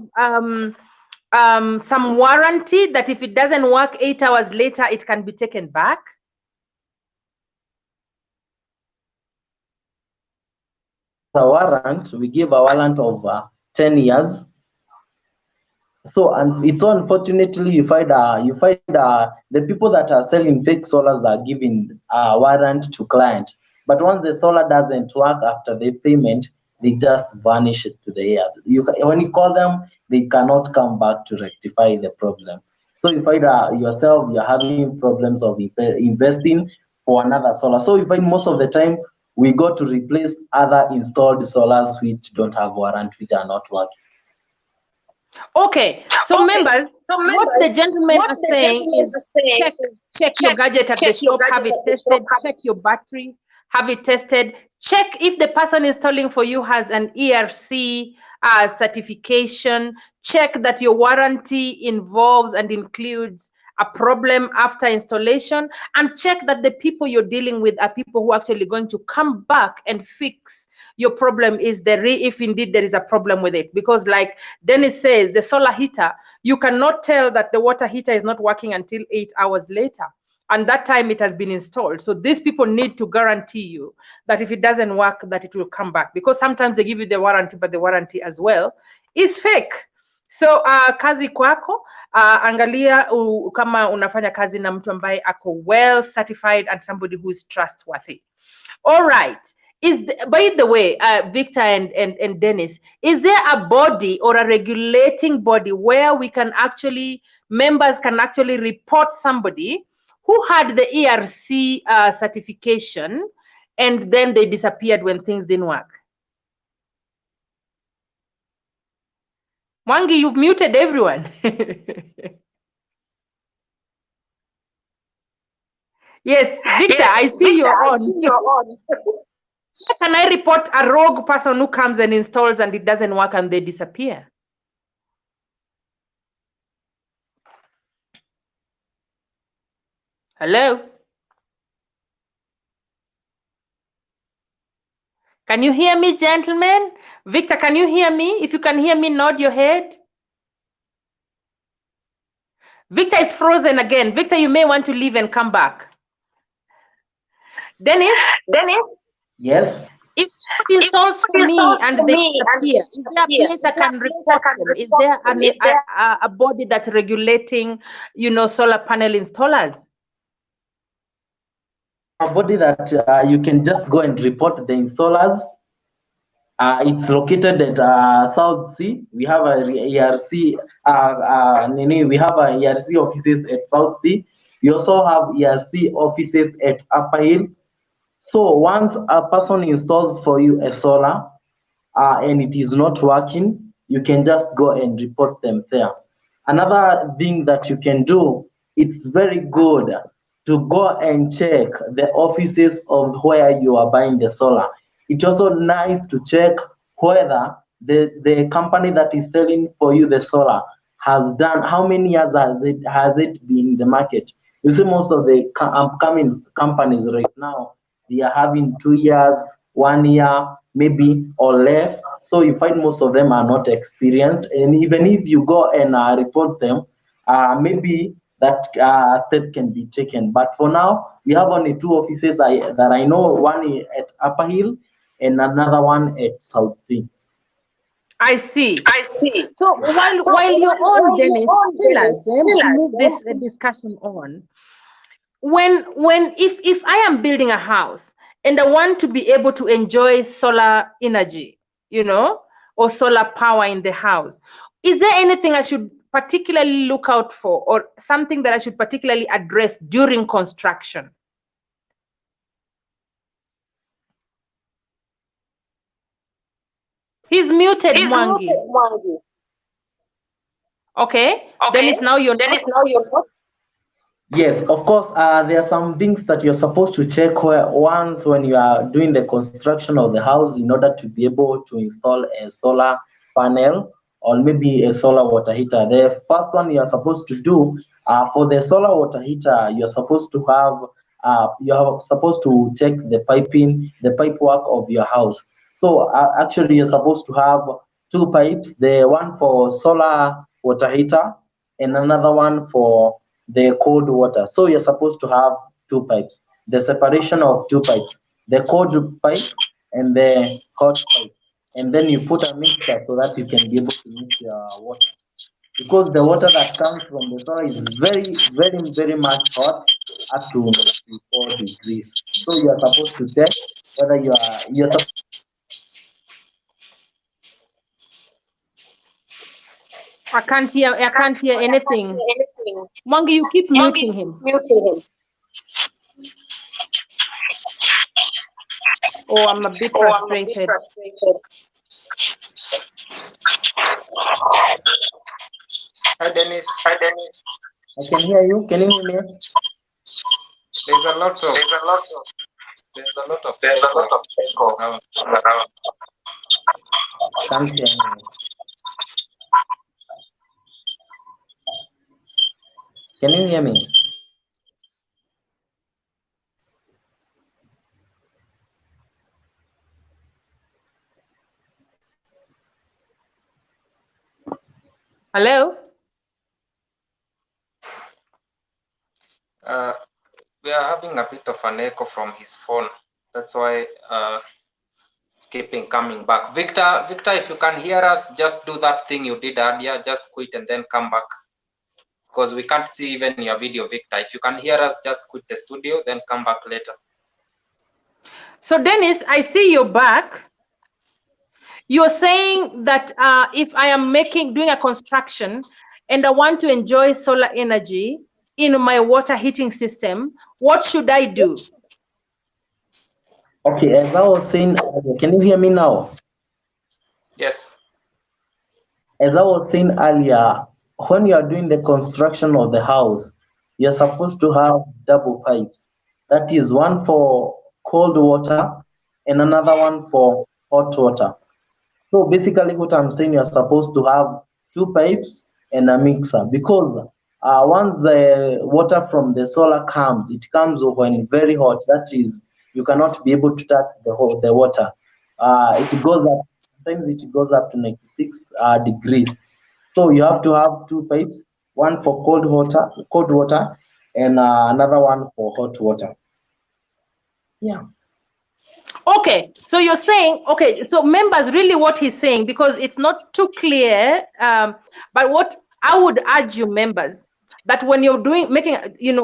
some warranty that if it doesn't work 8 hours later, it can be taken back? A warrant, we give a warrant of 10 years. So, and it's so unfortunately you find the people that are selling fake solars are giving a warrant to client, but once the solar doesn't work after the payment, they just vanish it to the air. When you call them, they cannot come back to rectify the problem. So you find yourself, you're having problems of investing for another solar. So you find most of the time we go to replace other installed solars which don't have warrant, which are not working. Okay, so members, what the gentlemen are saying is check your gadget at the shop, have it tested, check your battery, have it tested, check if the person installing for you has an ERC certification, check that your warranty involves and includes a problem after installation, and check that the people you're dealing with are people who are actually going to come back and fix your problem if indeed there is a problem with it. Because like Dennis says, the solar heater, you cannot tell that the water heater is not working until 8 hours later, and that time it has been installed. So these people need to guarantee you that if it doesn't work, that it will come back, because sometimes they give you the warranty, but the warranty as well is fake. So kazi kwako, angalia kama unafanya kazi na mtu ambaye ako well certified and somebody who is trustworthy. All right. By the way, Victor and Dennis, is there a body or a regulating body where members can actually report somebody who had the ERC certification and then they disappeared when things didn't work? Mwangi, you've muted everyone. Yes, Victor, I see you're on. Can I report a rogue person who comes and installs and it doesn't work and they disappear? Hello? Can you hear me, gentlemen? Victor, can you hear me? If you can hear me, nod your head. Victor is frozen again. Victor, you may want to leave and come back. Dennis? Yes? If somebody installs for me and they disappear, is there a place I can report them? Is there a body that's regulating, solar panel installers? A body that you can just go and report the installers. It's located at South Sea. We have a ERC. We have a ERC offices at South Sea. We also have ERC offices at Upper Hill. So once a person installs for you a solar and it is not working, you can just go and report them there. Another thing that you can do, it's very good to go and check the offices of where you are buying the solar. It's also nice to check whether the company that is selling for you the solar has done, how many years has it been in the market. You see most of the upcoming companies right now, they are having 2 years, 1 year, maybe or less. So you find most of them are not experienced. And even if you go and report them, maybe that step can be taken. But for now, we have only 2 offices that I know, one at Upper Hill and another one at South Sea. I see. So while you're on, Dennis, tell us, to move this discussion on. If I am building a house and I want to be able to enjoy solar energy, or solar power in the house. Is there anything I should particularly look out for, or something that I should particularly address during construction? He's muted, Mwangi. Okay. Dennis, now you're not. Yes, of course, there are some things that you're supposed to check once when you are doing the construction of the house in order to be able to install a solar panel or maybe a solar water heater. The first one you are supposed to do for the solar water heater, you're supposed to check the pipe work of your house. So actually, you're supposed to have two pipes, the one for solar water heater and another one for the cold water. So you're supposed to have two pipes, the separation of two pipes, the cold pipe and the hot pipe. And then you put a mixture so that you can be able to mix your water. Because the water that comes from the soil is very, very, very much hot, up to 4 degrees. So you are supposed to check whether you're I can't hear anything. Mwangi, you keep muting him. Oh, I'm a bit frustrated. Hi, Dennis. I can hear you. Can you hear me? There's a lot of echo around. Can't hear me. Can you hear me? Hello? We are having a bit of an echo from his phone. That's why it's keeping coming back. Victor, if you can hear us, just do that thing you did earlier. Just quit and then come back, because we can't see even your video, Victor. If you can hear us, just quit the studio, then come back later. So Dennis, I see you're back. You're saying that if I am doing a construction and I want to enjoy solar energy in my water heating system, what should I do? Okay, as I was saying, can you hear me now? Yes. As I was saying earlier, when you are doing the construction of the house, you're supposed to have double pipes. That is one for cold water and another one for hot water. So basically what I'm saying, you're supposed to have two pipes and a mixer, because once the water from the solar comes, it comes when very hot. That is, you cannot be able to touch the water. It goes up, sometimes it goes up to 96 degrees. So you have to have two pipes, one for cold water, and another one for hot water. Yeah. Okay, so you're saying, okay, so members, really what he's saying, because it's not too clear, but what I would urge you members, that when you're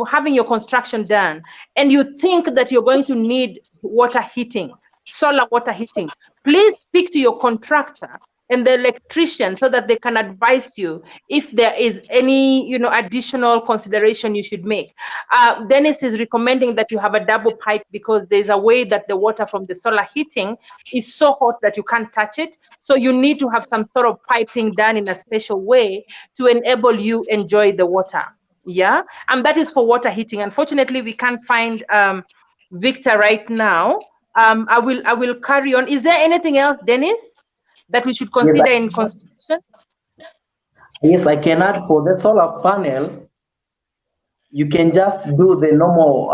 having your construction done, and you think that you're going to need water heating, solar water heating, please speak to your contractor and the electrician so that they can advise you if there is any additional consideration you should make. Dennis is recommending that you have a double pipe, because there's a way that the water from the solar heating is so hot that you can't touch it. So you need to have some sort of piping done in a special way to enable you enjoy the water. Yeah, and that is for water heating. Unfortunately, we can't find Victor right now. I will carry on. Is there anything else, Dennis, that we should consider in construction? Yes, I can add for the solar panel. You can just do the normal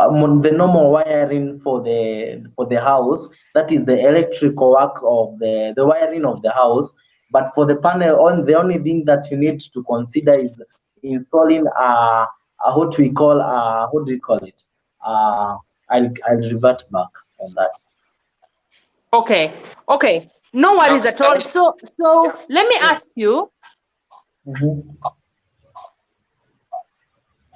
wiring for the house. That is the electrical work of the wiring of the house. But for the panel, the only thing that you need to consider is installing what do you call it? I'll revert back on that. Okay. No worries at all. So let me ask you. Mm-hmm.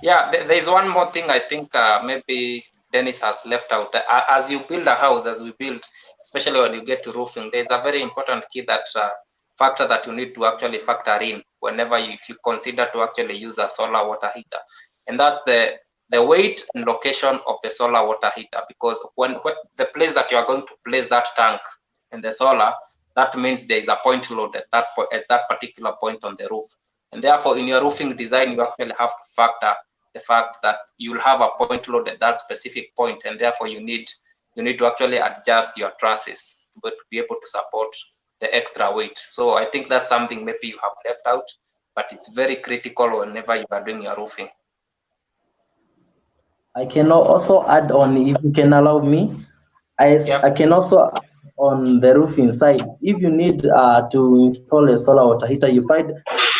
Yeah, there's one more thing I think maybe Dennis has left out. As you build a house, as we build, especially when you get to roofing, there's a very important key that factor that you need to actually factor in whenever if you consider to actually use a solar water heater, and that's the weight and location of the solar water heater. Because when the place that you are going to place that tank in the solar, that means there is a point load at that particular point on the roof, and therefore in your roofing design you actually have to factor the fact that you'll have a point load at that specific point, and therefore you need to actually adjust your trusses to be able to support the extra weight. So I think that's something maybe you have left out, but it's very critical whenever you are doing your roofing. I can also add on, if you can allow me, I can also add on the roof inside. If you need to install a solar water heater, you find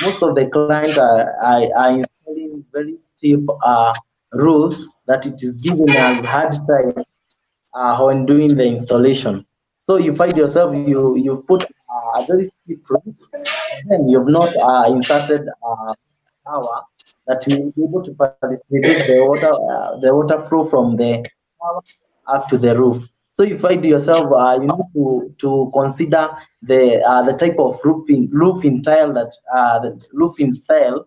most of the clients are installing very steep roofs that it is giving us hard time when doing the installation. So you find yourself, you put a very steep roof, then you've not inserted power that will be able to facilitate the water flow from the tower up to the roof. So you find yourself, you need to consider the type of roofing tile that the roofing style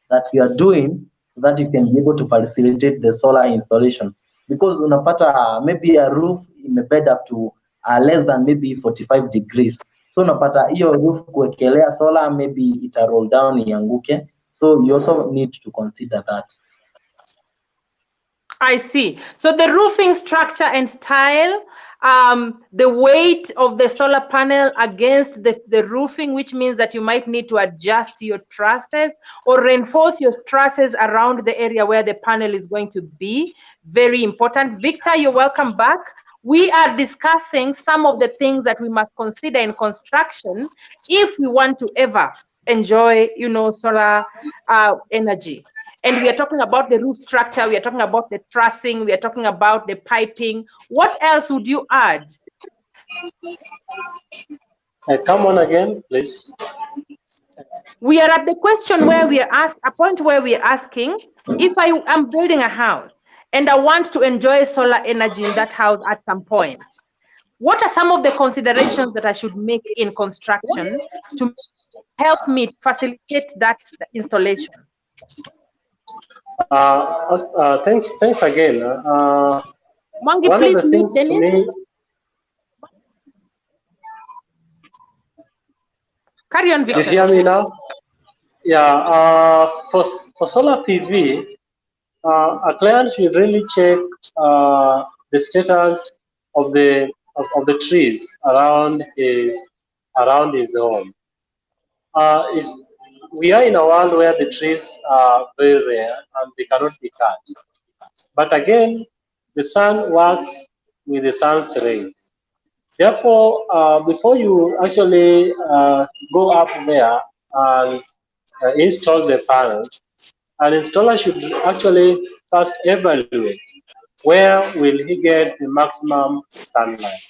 that you are doing, so that you can be able to facilitate the solar installation. Because unapata maybe a roof imebed up to less than maybe 45 degrees. So unapata hiyo roof kuwekelea solar, maybe ita roll down ianguke. So you also need to consider that. I see. So the roofing structure and style, the weight of the solar panel against the roofing, which means that you might need to adjust your trusses or reinforce your trusses around the area where the panel is going to be. Very important. Victor, you're welcome back. We are discussing some of the things that we must consider in construction if we want to ever enjoy, solar energy. And we are talking about the roof structure, we are talking about the trussing, we are talking about the piping. What else would you add? Come on again, please. We are at the question where we are a point where we are asking, if I am building a house and I want to enjoy solar energy in that house at some point, what are some of the considerations that I should make in construction to help me facilitate that installation? Thanks again. Mwangi, one please of the mute things Dennis. to me, Carry on, Victor. you hear me now? Yeah. For solar PV, a client should really check the status of the trees around his home. We are in a world where the trees are very rare and they cannot be cut. But again, the sun works with the sun's rays. Therefore, before you actually go up there and install the panels, an installer should actually first evaluate where will he get the maximum sunlight.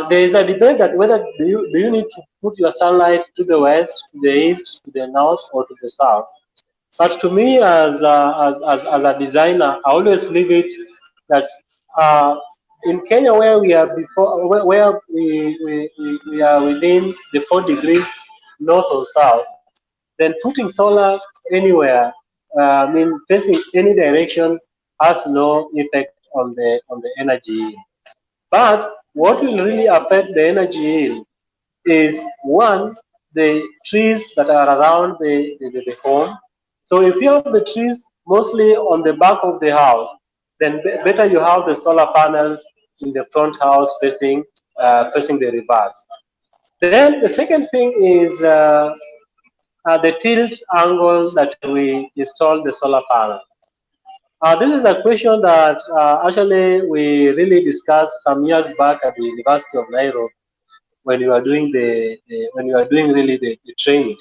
There is a debate that whether do you need to put your sunlight to the west, to the east, to the north, or to the south. But to me, as a designer, I always leave it that in Kenya, where we are where we are within the 4 degrees north or south, then putting solar anywhere, facing any direction, has no effect on the energy yield. But what will really affect the energy yield is, one, the trees that are around the home. So if you have the trees mostly on the back of the house, then better you have the solar panels in the front house facing the reverse. Then the second thing is the tilt angle that we install the solar panel. This is a question that actually we really discussed some years back at the University of Nairobi when you are doing the training.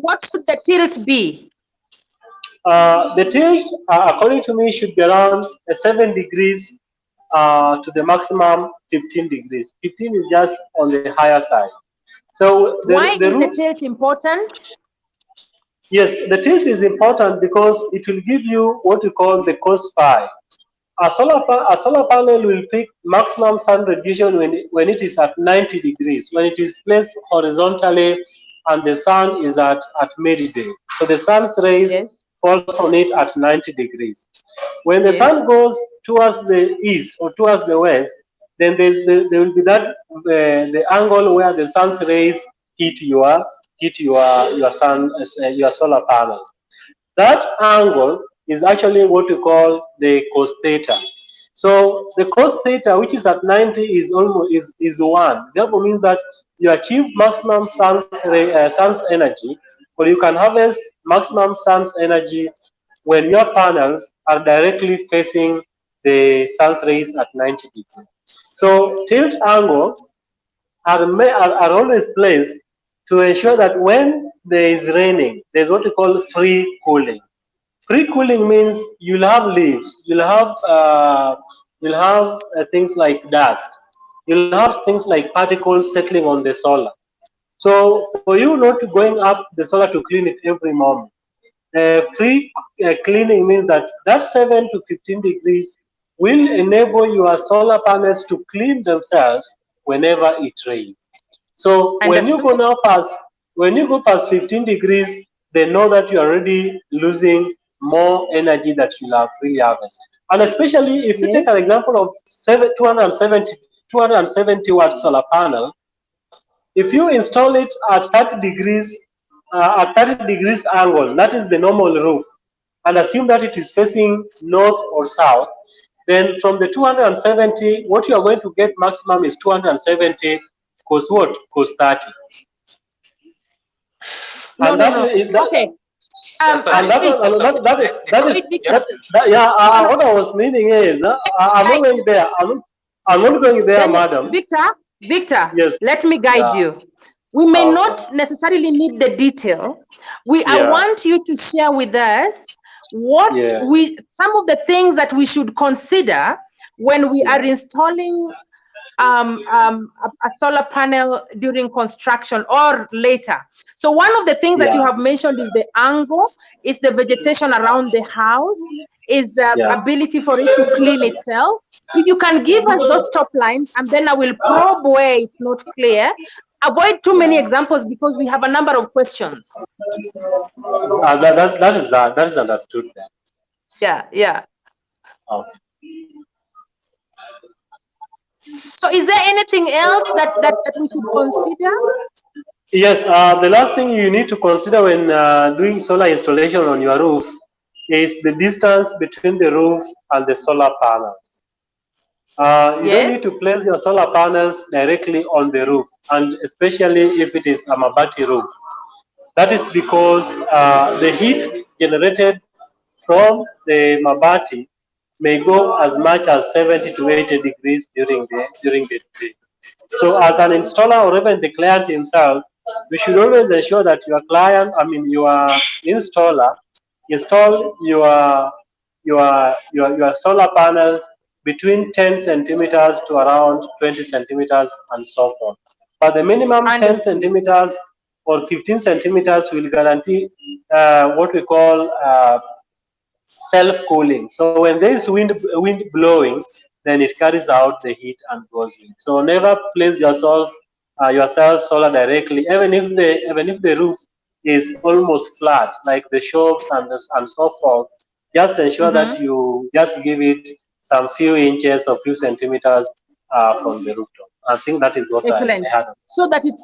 What should the tilt be? The tilt, according to me, should be around 7 degrees to the maximum 15 degrees. 15 is just on the higher side. So why is the tilt important? Yes, the tilt is important because it will give you what we call the cos phi. A solar panel will pick maximum sun radiation when it is at 90 degrees, when it is placed horizontally and the sun is at midday. So the sun's rays Yes. falls on it at 90 degrees. When the Yes. sun goes towards the east or towards the west, then there will be that the angle where the sun's rays hit your solar panel. That angle is actually what we call the cos theta. So the cos theta, which is at 90, is almost is 1. Therefore, means that you achieve maximum sun's energy, or you can harvest maximum sun's energy when your panels are directly facing the sun's rays at 90 degrees. So tilt angle are always placed to ensure that when there is raining, there's what we call free cooling. Free cooling means you'll have leaves, you'll have things like dust, you'll have things like particles settling on the solar. So for you not going up the solar to clean it every moment, free cleaning means that 7 to 15 degrees will enable your solar panels to clean themselves whenever it rains. So when you go past 15 degrees, they know that you are already losing more energy that you have really harvested. And especially if you take an example of 270 watt solar panel, if you install it at 30 degrees angle, that is the normal roof, and assume that it is facing north or south, then from the 270, what you are going to get maximum is 270 cos what? Cos 30. No, And no, that no. is that, Okay. and what I was meaning is I'm not going there. I'm not going there, Then, madam. Victor, Yes. let me guide you. We may not necessarily need the detail. I want you to share with us what some of the things that we should consider when we are installing a solar panel during construction or later. So one of the things that you have mentioned is the angle, is the vegetation around the house, is the ability for it to clean itself. If you can give us those top lines, and then I will probe where it's not clear. Avoid too many examples because we have a number of questions. That is understood then. Yeah. Okay. So is there anything else that we should consider? Yes, the last thing you need to consider when doing solar installation on your roof is the distance between the roof and the solar panels. You don't need to place your solar panels directly on the roof, and especially if it is a mabati roof. That is because the heat generated from the mabati may go as much as 70 to 80 degrees during the day. So as an installer or even the client himself, we should always ensure that your installer install your solar panels between 10 centimeters to around 20 centimeters and so forth. But the minimum 10 centimeters or 15 centimeters will guarantee what we call self-cooling. So when there is wind blowing, then it carries out the heat and goes in. So never place yourself solar directly, even if the roof is almost flat, like the shops and so forth. Just ensure that you just give it some few inches or few centimeters from the rooftop. I think that is what excellent. I had. So that it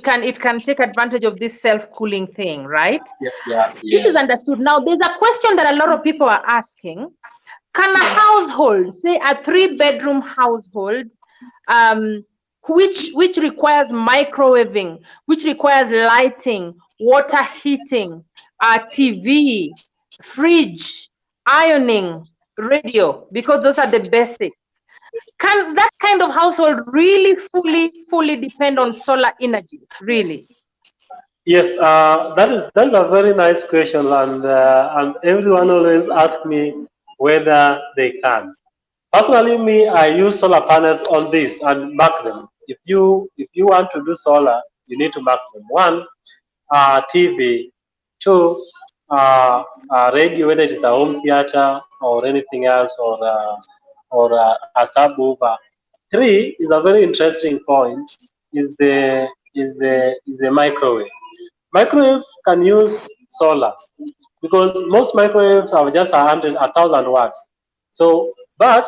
can take advantage of this self-cooling thing, right? Yeah. This is understood. Now there's a question that a lot of people are asking. Can a household, say a 3-bedroom household, which requires microwaving, which requires lighting, water heating, TV, fridge, ironing, radio, because those are the basics. Can that kind of household really fully depend on solar energy? Really? Yes, that's a very nice question, and everyone always asks me whether they can. Personally, me, I use solar panels on this and mark them. If you want to do solar, you need to mark them. 1, TV. 2, radio, whether it is a home theater or anything else, or a subwoofer. 3 is a very interesting point. Is the microwave. Microwave can use solar because most microwaves are just 1,000 watts. So, but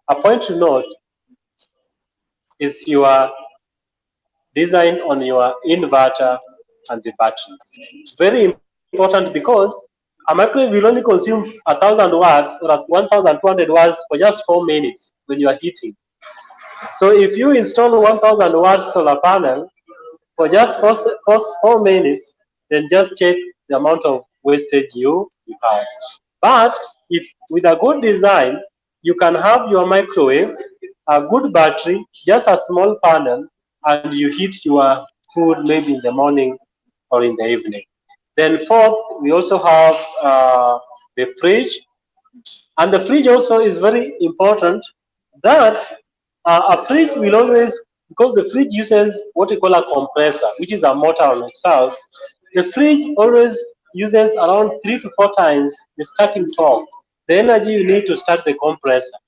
a point to note is your design on your inverter and the batteries. Very important because a microwave will only consume 1,000 watts or 1,200 watts for just 4 minutes when you are heating. So if you install 1,000 watts solar panel for just 4 minutes, then just check the amount of wastage you have. But if with a good design, you can have your microwave, a good battery, just a small panel, and you heat your food maybe in the morning or in the evening. Then fourth, we also have the fridge, and the fridge also is very important. That a fridge will always, because the fridge uses what we call a compressor, which is a motor on itself. The fridge always uses around 3 to 4 times the starting torque, the energy you need to start the compressor.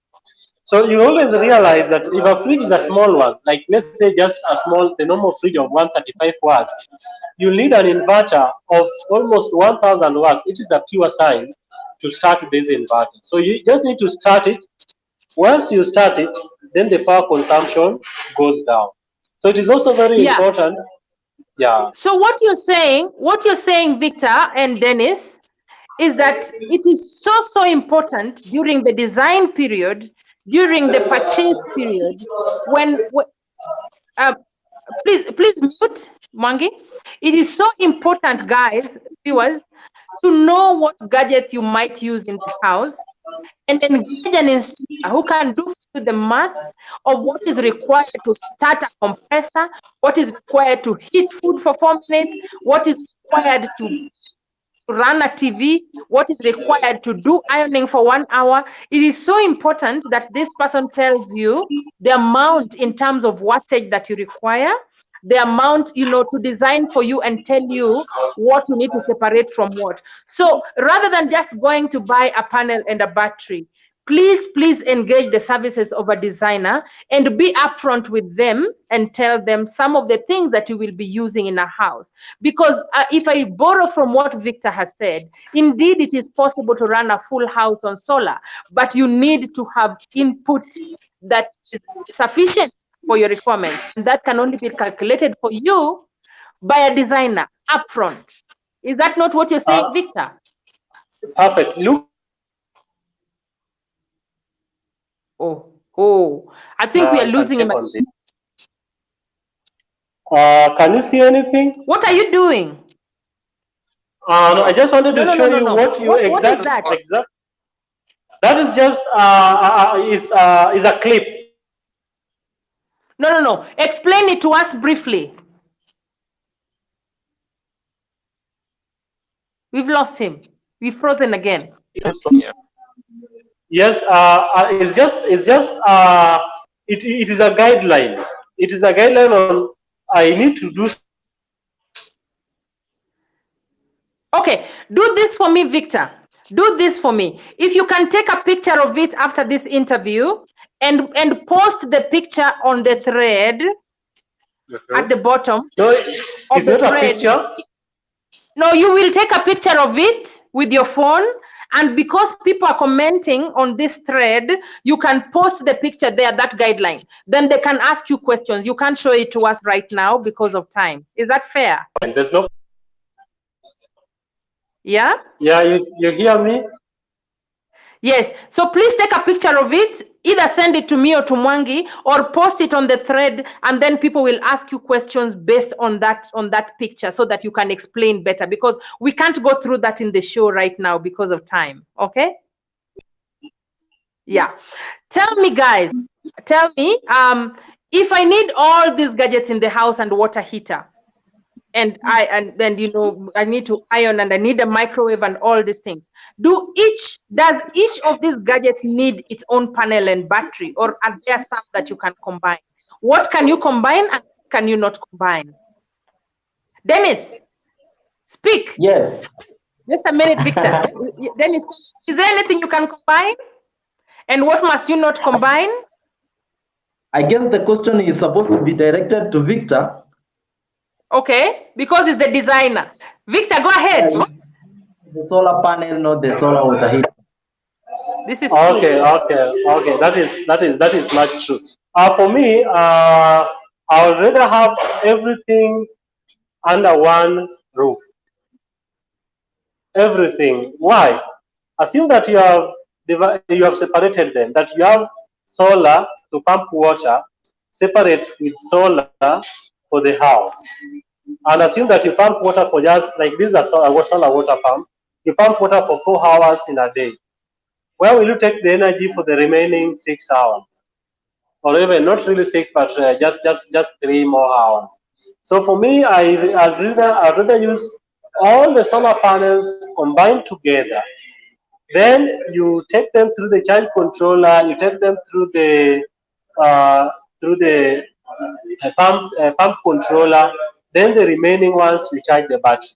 So you always realize that if a fridge is a small one, like let's say just the normal fridge of 135 watts, you need an inverter of almost 1,000 watts, which is a pure sine, to start this inverter. So you just need to start it. Once you start it, then the power consumption goes down. So it is also very important. Yeah. So what you're saying, Victor and Dennis, is that it is so important during the design period, during the purchase period, when please mute, Mwangi. It is so important, guys, viewers, to know what gadgets you might use in the house and engage an instructor who can do the math of what is required to start a compressor, what is required to heat food for 4 minutes, what is required to run a TV, what is required to do ironing for 1 hour. It is so important that this person tells you the amount in terms of wattage that you require, the amount, to design for you and tell you what you need to separate from what. So rather than just going to buy a panel and a battery, please engage the services of a designer and be upfront with them and tell them some of the things that you will be using in a house. Because if I borrow from what Victor has said, indeed it is possible to run a full house on solar, but you need to have input that is sufficient for your requirements. And that can only be calculated for you by a designer upfront. Is that not what you're saying, Victor? Perfect. Look. Oh, I think we are losing him. Can you see anything? What are you doing? No, I just wanted to show you what you exactly. That is just is a clip. No. Explain it to us briefly. We've lost him. We've frozen again. Yes, it is a guideline. It is a guideline on I need to do. Okay, do this for me, Victor. Do this for me. If you can take a picture of it after this interview and post the picture on the thread at the bottom. No, it's not a picture. No, you will take a picture of it with your phone, and because people are commenting on this thread, you can post the picture there, that guideline. Then they can ask you questions. You can't show it to us right now because of time. Is that fair? And there's no. Yeah? Yeah, you hear me? Yes. So please take a picture of it. Either send it to me or to Mwangi, or post it on the thread, and then people will ask you questions based on that picture so that you can explain better, because we can't go through that in the show right now because of time. Okay? Yeah. Tell me, guys, if I need all these gadgets in the house and water heater, and I need to iron, and I need a microwave and all these things. Does each of these gadgets need its own panel and battery, or are there some that you can combine? What can you combine and can you not combine? Dennis, speak. Yes. Just a minute, Victor. Then is there anything you can combine? And what must you not combine? I guess the question is supposed to be directed to Victor. Okay, because he's the designer. Victor, go ahead. The solar panel, not the solar water heater. This is Okay, true. okay. That is much true. For me, I would rather have everything under one roof. Everything. Why? Assume that you have separated them. That you have solar to pump water, separate with solar for the house. And assume that you pump water for just like this is a solar water pump. You pump water for 4 hours in a day. Where will you take the energy for the remaining 6 hours? Or even not really 6, but just 3 more hours. So for me, I'd rather use all the solar panels combined together. Then you take them through the charge controller. You take them through the uh, pump controller. Then the remaining ones you charge the battery.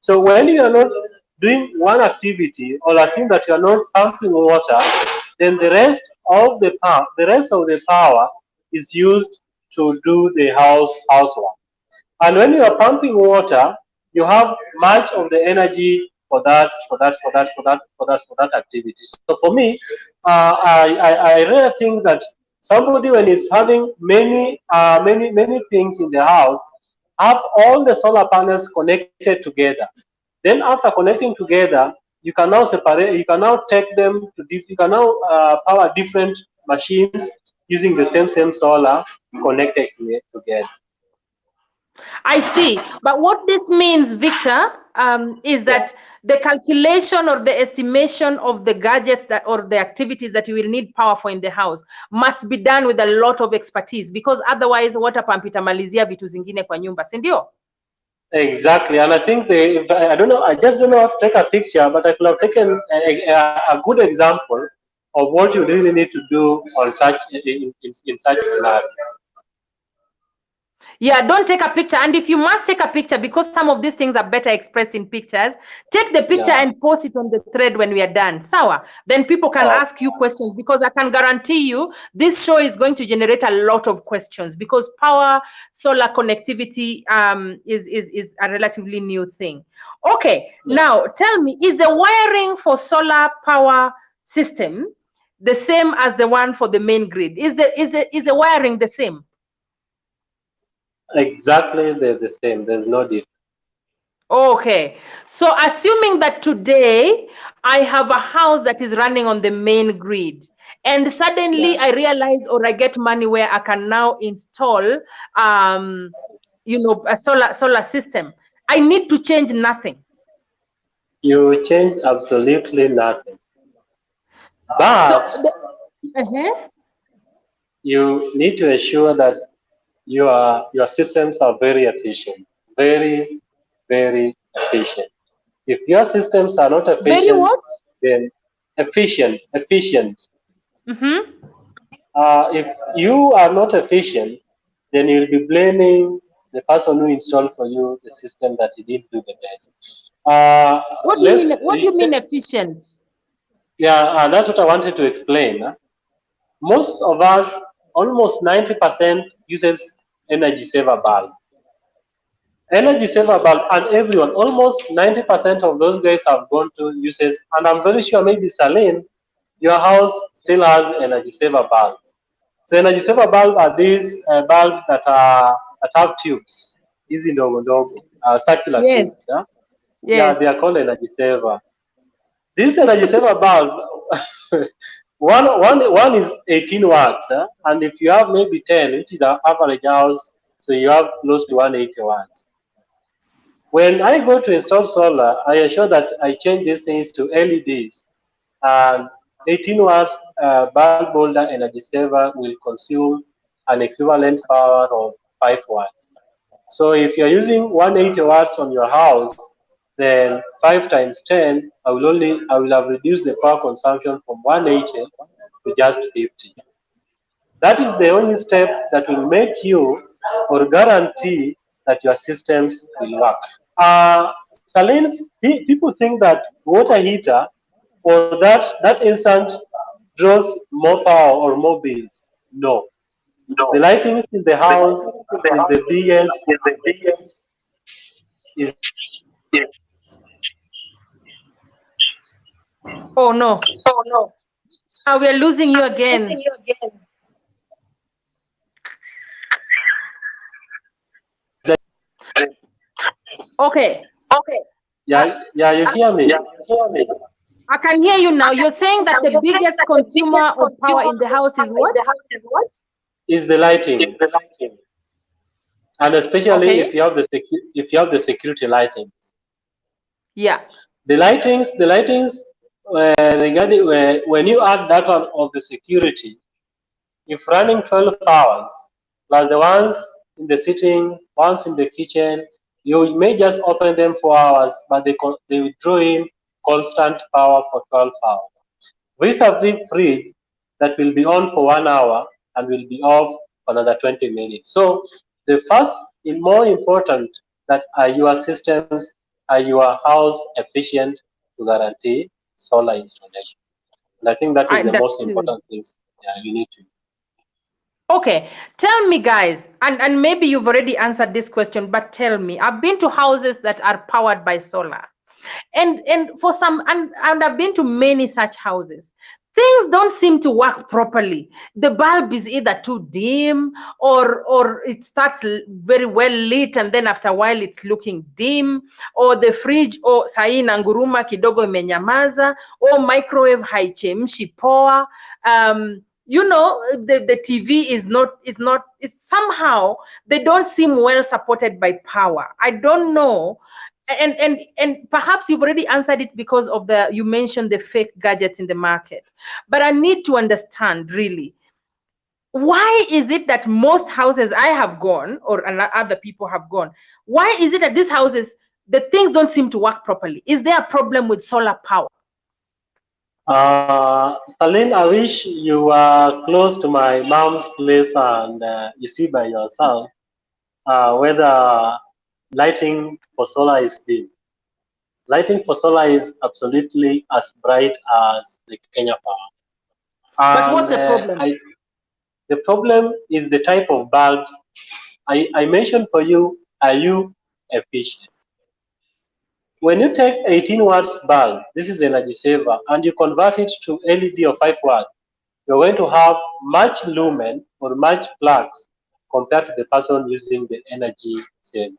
So when you are not doing one activity, or assume that you are not pumping water, then the rest of the power is used to do the housework. And when you are pumping water, you have much of the energy for that activity. So for me, I really think that somebody when is having many things in the house, have all the solar panels connected together. Then after connecting together, you can now separate. You can now take them to you can now power different machines using the same solar connected together. I see. But what this means, Victor, is that the calculation or the estimation of the gadgets that or the activities that you will need power for in the house must be done with a lot of expertise, because otherwise water pump itamalizia vitu zingine kwa nyumba, si ndio? Exactly, and I think I don't know. I just don't know how to take a picture, but I could have taken a good example of what you really need to do on such in such scenario. Yeah, don't take a picture. And if you must take a picture, because some of these things are better expressed in pictures, take the picture and post it on the thread when we are done. Sawa. Then people can ask you questions, because I can guarantee you this show is going to generate a lot of questions, because power, solar connectivity is a relatively new thing. Okay, now tell me, is the wiring for solar power system the same as the one for the main grid? Is the wiring the same? Exactly, they're the same. There's no difference. Okay, so assuming that today I have a house that is running on the main grid, and suddenly I realize or I get money where I can now install, a solar system, I need to change nothing. You change absolutely nothing. But you need to ensure that your systems are very efficient, very, very efficient. If your systems are not efficient, very what? Then efficient. Mm-hmm. If you are not efficient, then you'll be blaming the person who installed for you the system that he didn't do the best. What do you mean efficient? Yeah, that's what I wanted to explain. Most of us, almost 90% uses energy saver bulb. Energy saver bulb, and everyone, almost 90% of those guys have gone to uses, and I'm very sure maybe Saline, your house still has energy saver bulb. So energy saver bulbs are these bulbs that have tubes, easy circular tubes. Yeah, they are called energy saver. This energy saver bulb, one is 18 watts, and if you have maybe 10, which is our average house, so you have close to 180 watts. When I go to install solar, I ensure that I change these things to LEDs, and 18 watts bulb holder energy saver will consume an equivalent power of 5 watts. So if you're using 180 watts on your house, then 5 times 10, I will have reduced the power consumption from 180 to just 50. That is the only step that will make you or guarantee that your systems will work. Salines, people think that water heater or that instant draws more power or more bills. No. The lightings in the house is the biggest is Oh no. We are losing you again. Okay. yeah, you hear me? I can hear you now. You're saying that the biggest consumer of power in the house is what? Is the lighting. And especially Okay. if you have the security lightings. Yeah. The lightings regarding when you add that one of the security, if running 12 hours, plus the ones in the sitting, ones in the kitchen, you may just open them 4 hours, but they will draw in constant power for 12 hours. Vis-a-vis fridge that will be on for 1 hour and will be off for another 20 minutes. So the first and more important that are your systems, are your house efficient to guarantee solar installation. And I think that is the most Understood. important things you need to. Okay, tell me, guys, and maybe you've already answered this question, but tell me, I've been to houses that are powered by solar, and for some, and I've been to many such houses. Things don't seem to work properly. The bulb is either too dim, or it starts very well lit, and then after a while it's looking dim, or the fridge, or sahi na nguruma kidogo imenyamaza, or microwave haichemshi poa. You know, the TV it's somehow they don't seem well supported by power. I don't know. And perhaps you've already answered it because of you mentioned the fake gadgets in the market. But I need to understand really, why is it that most houses I have gone, or other people have gone, why is it that these houses, the things don't seem to work properly? Is there a problem with solar power? Saline, I wish you were close to my mom's place and you see by yourself whether lighting for solar is dim. Lighting for solar is absolutely as bright as the Kenya Power. But what's the problem? The problem is the type of bulbs. I mentioned for you, are you efficient? When you take 18 watts bulb, this is energy saver, and you convert it to LED or 5 watts, you're going to have much lumen or much flux compared to the person using the energy saver.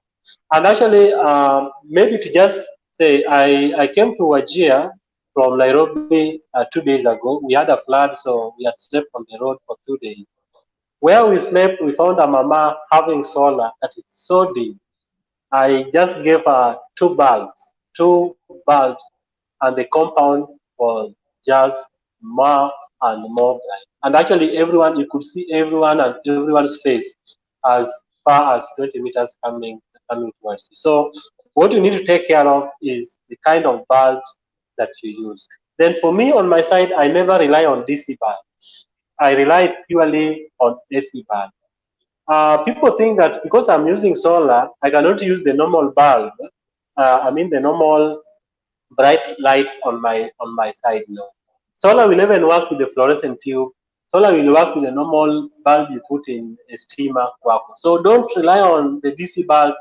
And actually, maybe to just say, I came to Wajir from Nairobi 2 days ago. We had a flood, so we had slept on the road for 2 days. Where we slept, we found a mama having solar that is so dim. I just gave her two bulbs, and the compound was just more and more bright. And actually, you could see everyone and everyone's face as far as 20 meters coming towards you. So what you need to take care of is the kind of bulbs that you use. Then for me, on my side, I never rely on DC bulbs. I rely purely on AC bulbs. People think that because I'm using solar, I cannot use the normal bulb. The normal bright lights on my side. No, solar will even work with the fluorescent tube. Solar will work with the normal bulb you put in a steamer. So don't rely on the DC bulb.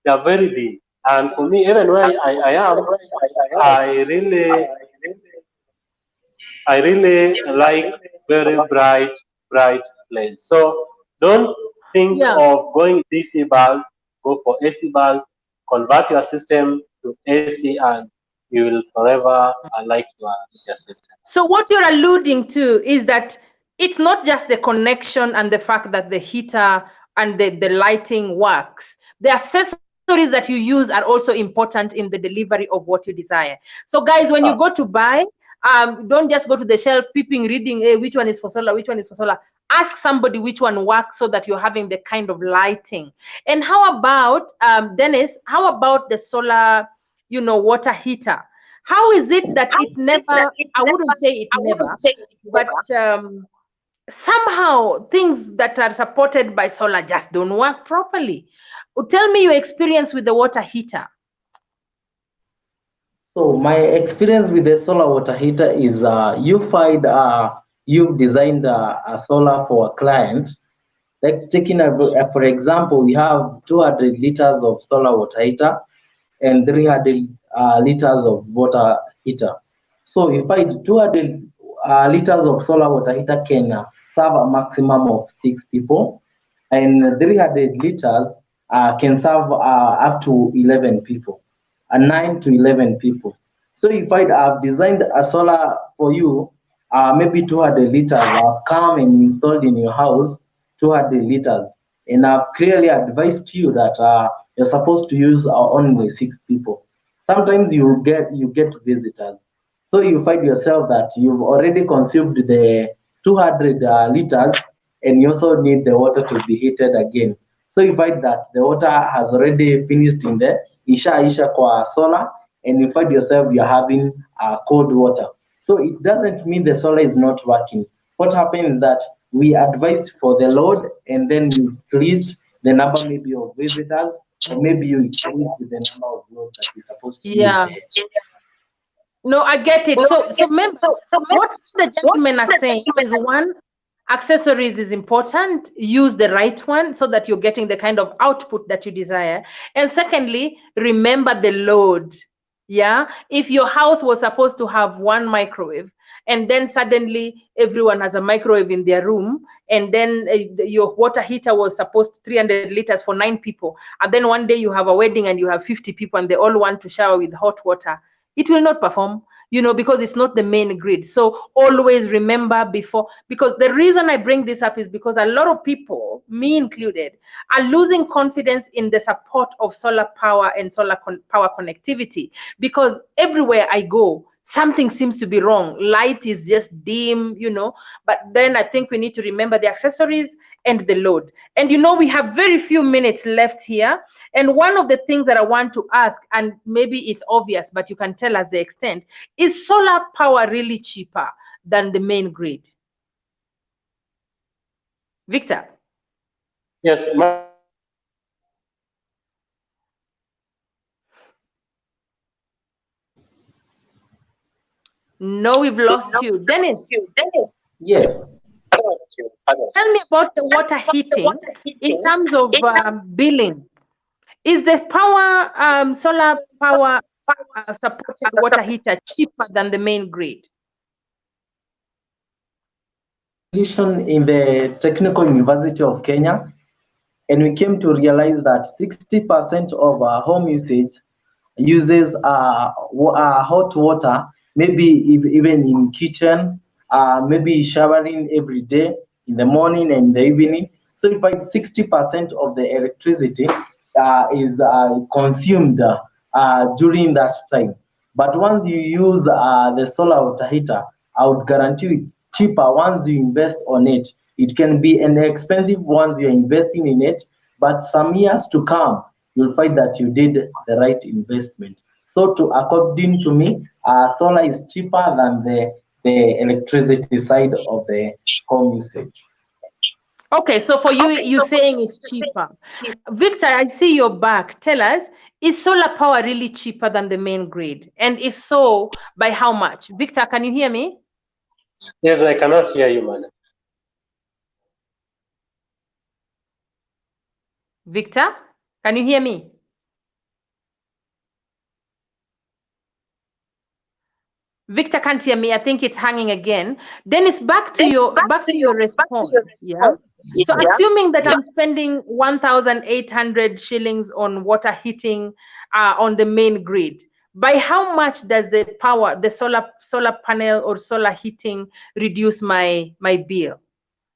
They are very dim. And for me, even where I am, I really like very bright place. So don't think of going DC bulb, go for AC bulb, convert your system to AC, and you will forever like your system. So what you're alluding to is that it's not just the connection and the fact that the heater and the lighting works. The accessories that you use are also important in the delivery of what you desire. So guys, when you go to buy, don't just go to the shelf peeping, reading, hey, which one is for solar, which one is for solar. Ask somebody which one works so that you're having the kind of lighting. And how about, Dennis, how about the solar, water heater? How is it that it never, I wouldn't say it never, but somehow things that are supported by solar just don't work properly? Tell me your experience with the water heater. So my experience with the solar water heater is you've designed a solar for a client. Like taking for example, we have 200 liters of solar water heater and 300 liters of water heater. So if I 200 liters of solar water heater can serve a maximum of 6 people, and 300 liters can serve up to 11 people, 9 to 11 people. So if I have designed a solar for you, maybe 200 liters have come and installed in your house, 200 liters, and I've clearly advised you that you're supposed to use only 6 people. Sometimes you get visitors, so you find yourself that you've already consumed the 200 liters, and you also need the water to be heated again. So you find that the water has already finished in the isha kwa solar, and you find yourself you're having cold water. So it doesn't mean the solar is not working. What happens is that we advised for the load, and then you increased the number maybe of visitors, or maybe you increased the number of load that you're supposed to use Yeah. there. No, I get it. So members, what the gentlemen are saying is, one, accessories is important. Use the right one so that you're getting the kind of output that you desire. And secondly, remember the load. Yeah. If your house was supposed to have one microwave, and then suddenly everyone has a microwave in their room, and then your water heater was supposed to 300 liters for 9 people, and then one day you have a wedding and you have 50 people and they all want to shower with hot water, it will not perform, because it's not the main grid. So always remember before, because the reason I bring this up is because a lot of people, me included, are losing confidence in the support of solar power and solar power connectivity, because everywhere I go, something seems to be wrong. Light is just dim, but then I think we need to remember the accessories and the load. And we have very few minutes left here. And one of the things that I want to ask, and maybe it's obvious, but you can tell us the extent, is solar power really cheaper than the main grid? Victor? Yes, No, we've lost you. Dennis? Yes. Tell me about the water heating in terms of billing. Is the power, solar power supported water heater cheaper than the main grid? In the Technical University of Kenya, and we came to realize that 60% of our home usage uses hot water, maybe even in kitchen, maybe showering every day in the morning and in the evening. So if 60% of the electricity is consumed during that time. But once you use the solar water heater, I would guarantee it's cheaper once you invest on it. It can be an expensive once you're investing in it, but some years to come, you'll find that you did the right investment. So, according to me, solar is cheaper than the electricity side of the home usage. Okay, so for you, you're saying it's cheaper. Victor, I see your back. Tell us, is solar power really cheaper than the main grid? And if so, by how much? Victor, can you hear me? Yes, I cannot hear you, madam. Victor, can you hear me? Victor can't hear me. I think it's hanging again. Dennis, back to your response. Yeah. So assuming that I'm spending 1,800 shillings on water heating on the main grid, by how much does the power, the solar panel or solar heating reduce my bill?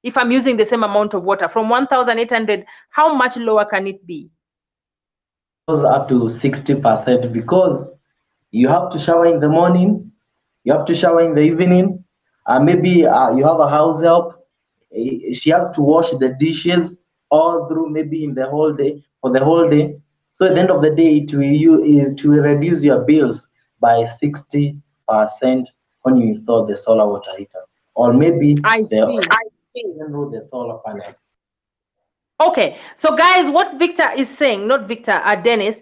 If I'm using the same amount of water from 1,800, how much lower can it be? Goes up to 60% because you have to shower in the morning, you have to shower in the evening, maybe you have a house help, she has to wash the dishes all through, maybe in the whole day, for the whole day. So at the end of the day, it will reduce your bills by 60% when you install the solar water heater, or maybe I see. the solar panel. Okay, so guys, what Victor is saying, not Victor, Dennis,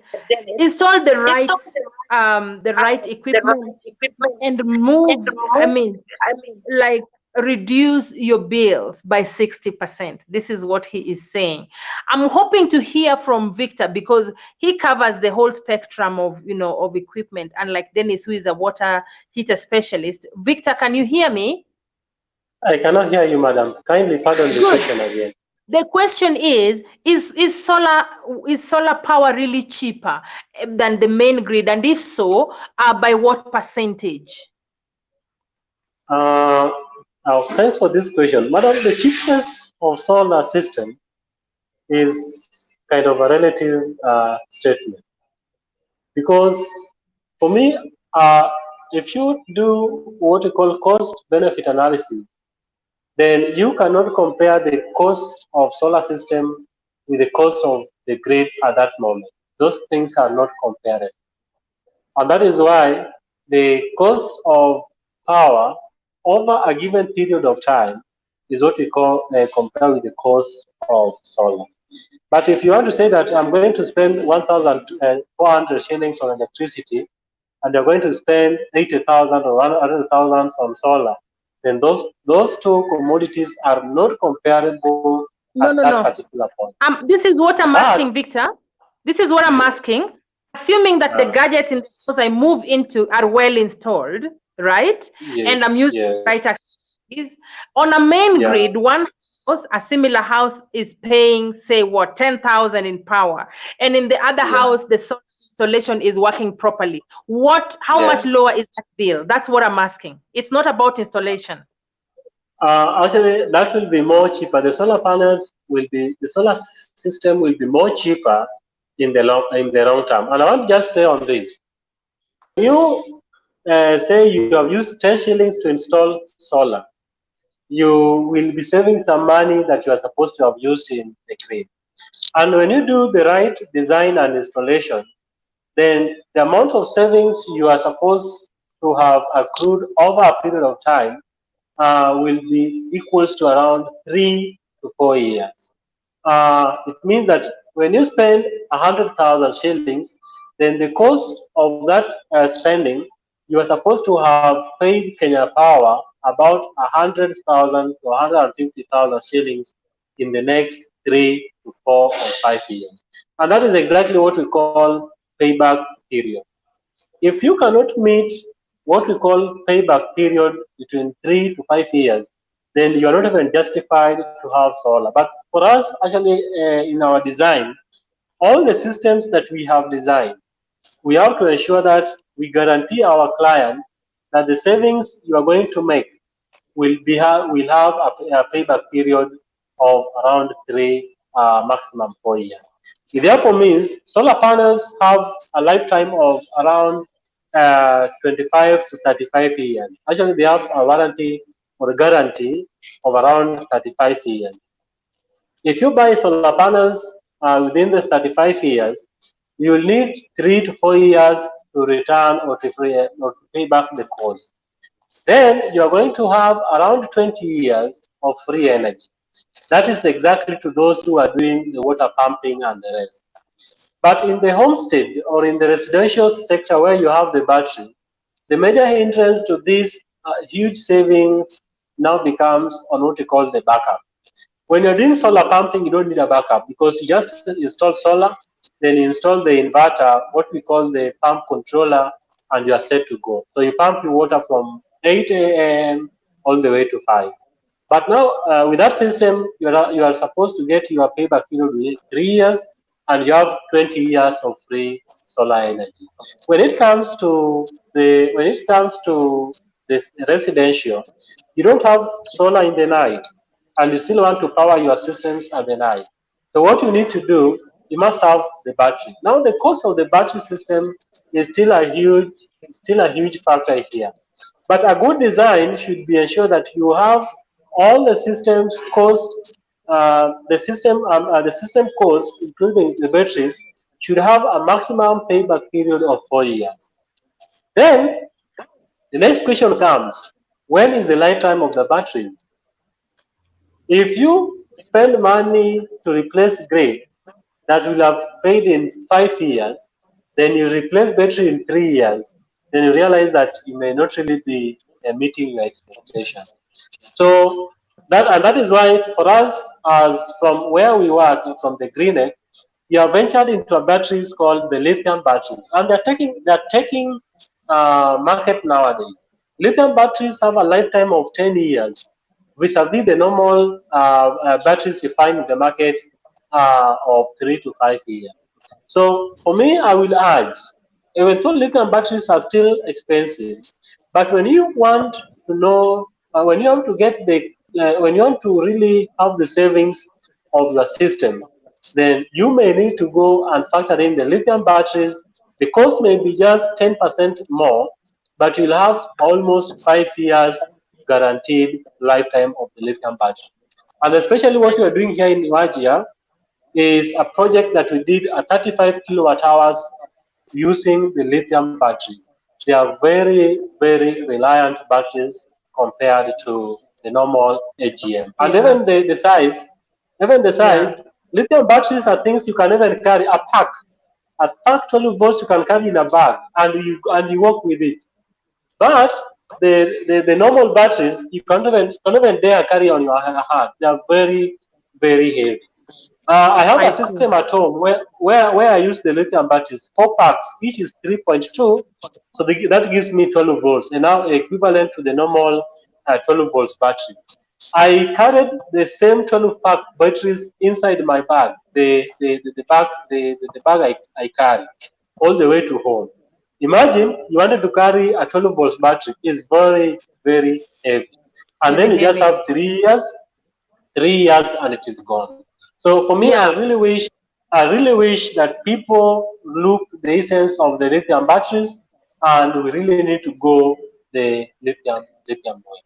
install the right equipment and move. I mean, like reduce your bills by 60%. This is what he is saying. I'm hoping to hear from Victor because he covers the whole spectrum of of equipment, unlike Dennis, who is a water heater specialist. Victor, can you hear me? I cannot hear you, madam. Kindly pardon the Good. question again. The question is solar power really cheaper than the main grid, and if so, by what percentage? Thanks for this question, madam. The cheapness of solar system is kind of a relative statement, because for me, if you do what you call cost benefit analysis, then you cannot compare the cost of solar system with the cost of the grid at that moment. Those things are not comparable. And that is why the cost of power over a given period of time is what we call compare with the cost of solar. But if you want to say that I'm going to spend 1,400 shillings on electricity and you're going to spend 80,000 or 100,000 on solar, then those two commodities are not comparable at that particular point. This is what I'm asking, Victor. This is what I'm asking. Assuming that the gadgets in the house I move into are well installed, right? Yes, and I'm using the right accessories. On a main grid, one house, a similar house is paying, say, what, 10,000 in power. And in the other house, the solar installation is working properly. How much lower is that bill? That's what I'm asking. It's not about installation. Actually, that will be more cheaper. The solar system will be more cheaper in the long term. And I want to just say on this: when you say you have used 10 shillings to install solar, you will be saving some money that you are supposed to have used in the grid. And when you do the right design and installation, then the amount of savings you are supposed to have accrued over a period of time will be equals to around 3 to 4 years. It means that when you spend 100,000 shillings, then the cost of that spending, you are supposed to have paid Kenya Power about 100,000 to 150,000 shillings in the next 3 to 4 or 5 years. And that is exactly what we call payback period. If you cannot meet what we call payback period between 3 to 5 years, then you are not even justified to have solar. But for us, actually, in our design, all the systems that we have designed, we have to ensure that we guarantee our client that the savings you are going to make will have a payback period of around 3, maximum 4 years. It therefore means solar panels have a lifetime of around 25 to 35 years. Actually, they have a warranty or a guarantee of around 35 years. If you buy solar panels within the 35 years, you will need 3 to 4 years to return or to pay back the cost. Then you are going to have around 20 years of free energy. That is exactly to those who are doing the water pumping and the rest. But in the homestead or in the residential sector where you have the battery, the major hindrance to this huge savings now becomes on what we call the backup. When you're doing solar pumping, you don't need a backup because you just install solar, then you install the inverter, what we call the pump controller, and you are set to go. So you pump your water from 8 a.m. all the way to 5. But now with that system, you are supposed to get your payback period within 3 years, and you have 20 years of free solar energy. When it comes to the residential, you don't have solar in the night, and you still want to power your systems at the night. So what you need to do, you must have the battery. Now the cost of the battery system is still a huge factor here. But a good design should be ensure that you have all the systems cost, the system cost, including the batteries, should have a maximum payback period of 4 years. Then the next question comes: when is the lifetime of the batteries? If you spend money to replace grid that will have paid in 5 years, then you replace battery in 3 years, then you realize that you may not really be meeting your expectation. So that is why for us, as from where we work from the GreenX, we have ventured into a batteries called the lithium batteries, and they're taking market nowadays. Lithium batteries have a lifetime of 10 years, vis-a-vis the normal batteries you find in the market of 3 to 5 years. So for me, I will urge, even though lithium batteries are still expensive, but when you want to know, when you want to get when you want to really have the savings of the system, then you may need to go and factor in the lithium batteries. The cost may be just 10% more, but you'll have almost 5 years guaranteed lifetime of the lithium battery. And especially what we are doing here in Wajir is a project that we did at 35 kilowatt hours using the lithium batteries. They are very, very reliant batteries compared to the normal AGM. And Yeah. even the Yeah. size, lithium batteries are things you can even carry a pack 12 volts you can carry in a bag and you walk with it. But the normal batteries you can't even dare carry on your hand. They are very, very heavy. I have I a see. system at home where I use the lithium batteries, 4 packs, each is 3.2. So that gives me 12 volts, and now equivalent to the normal 12 volts battery. I carried the same 12-pack batteries inside my bag, the bag I carry, all the way to home. Imagine you wanted to carry a 12 volts battery, it's very, very heavy. And then Very you just heavy. have 3 years and it is gone. So for me, Yeah. I really wish that people look the essence of the lithium batteries, and we really need to go the lithium way.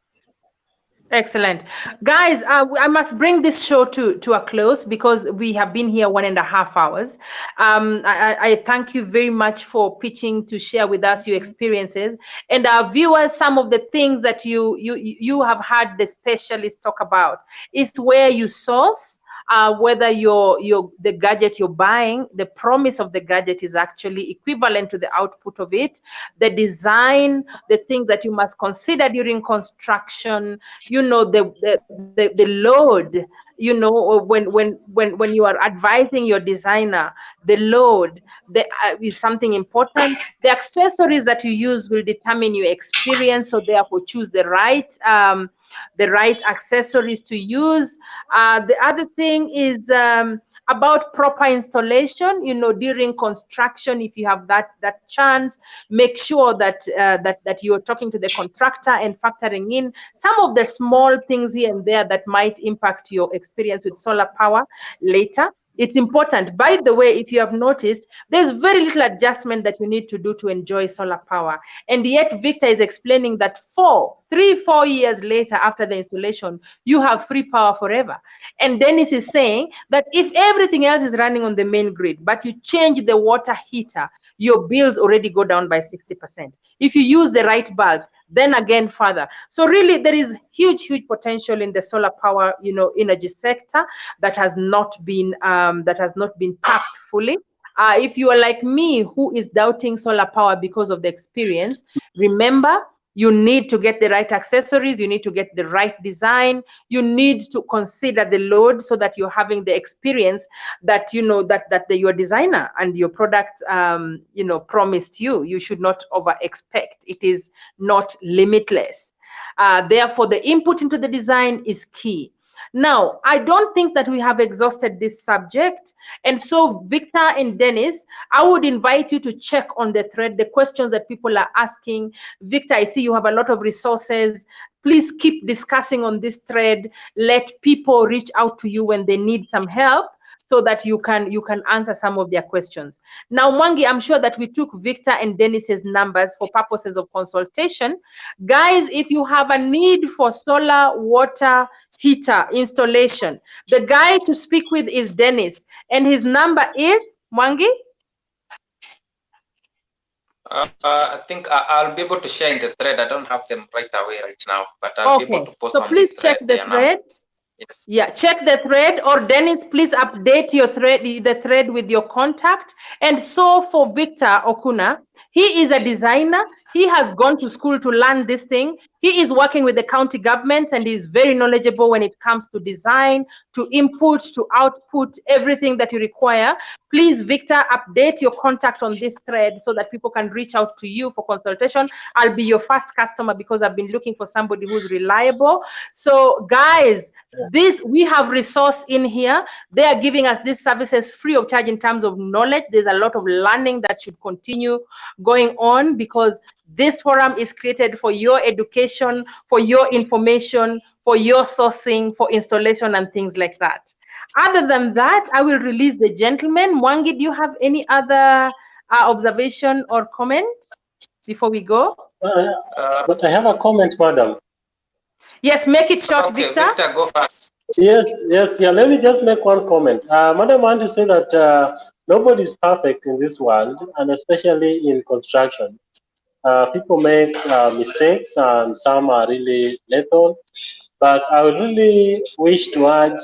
Excellent. Guys, I must bring this show to a close because we have been here 1.5 hours. I thank you very much for pitching to share with us your experiences, and our viewers, some of the things that you have had the specialists talk about is where you source, whether the gadget you're buying, the promise of the gadget is actually equivalent to the output of it, the design, the things that you must consider during construction, the load, when you are advising your designer, the load is something important. The accessories that you use will determine your experience, so therefore choose the right accessories to use. The other thing is about proper installation, during construction. If you have that chance, make sure that you're talking to the contractor and factoring in some of the small things here and there that might impact your experience with solar power later. It's important. By the way, if you have noticed, there's very little adjustment that you need to do to enjoy solar power. And yet Victor is explaining that 4 years later after the installation, you have free power forever. And Dennis is saying that if everything else is running on the main grid, but you change the water heater, your bills already go down by 60%. If you use the right bulbs, then again further. So really, there is huge potential in the solar power, energy sector that has not been tapped fully. If you are like me, who is doubting solar power because of the experience, remember, you need to get the right accessories, you need to get the right design, you need to consider the load so that you're having the experience that your designer and your product promised you. You should not over expect. It is not limitless. Therefore, the input into the design is key. Now, I don't think that we have exhausted this subject. And so, Victor and Dennis, I would invite you to check on the thread, the questions that people are asking. Victor, I see you have a lot of resources. Please keep discussing on this thread. Let people reach out to you when they need some help, so that you can answer some of their questions. Now, Mwangi, I'm sure that we took Victor and Dennis's numbers for purposes of consultation. Guys, if you have a need for solar water heater installation, the guy to speak with is Dennis, and his number is, Mwangi? I think I'll be able to share in the thread. I don't have them right away right now, but I'll be able to post on this thread. So please check the thread. Yes. Yeah, check the thread, or Dennis, please update your thread, the thread with your contact. And so for Victor Okuna, he is a designer. He has gone to school to learn this thing. He is working with the county government and is very knowledgeable when it comes to design, to input, to output, everything that you require. Please, Victor, update your contact on this thread so that people can reach out to you for consultation. I'll be your first customer because I've been looking for somebody who's reliable. So guys, we have resource in here. They are giving us these services free of charge in terms of knowledge. There's a lot of learning that should continue going on, because this forum is created for your education, for your information, for your sourcing, for installation and things like that. Other than that, I will release the gentleman. Mwangi, do you have any other observation or comment before we go? But I have a comment, madam. Yes, make it short, Okay, Victor. Victor, go first. Yes, yeah. Let me just make one comment. Madam, I want to say that nobody is perfect in this world, and especially in construction. People make mistakes, and some are really lethal. But I would really wish to urge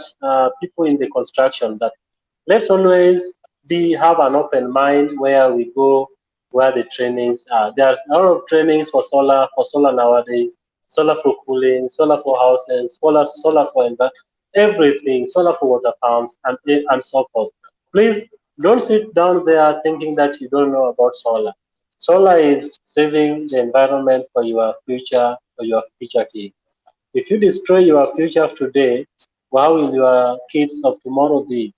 people in the construction that let's always have an open mind where we go, where the trainings are. There are a lot of trainings for solar nowadays, solar for cooling, solar for houses, solar for everything, solar for water pumps, and so forth. Please don't sit down there thinking that you don't know about solar. Solar is saving the environment for your future kids. If you destroy your future of today, how will your kids of tomorrow be?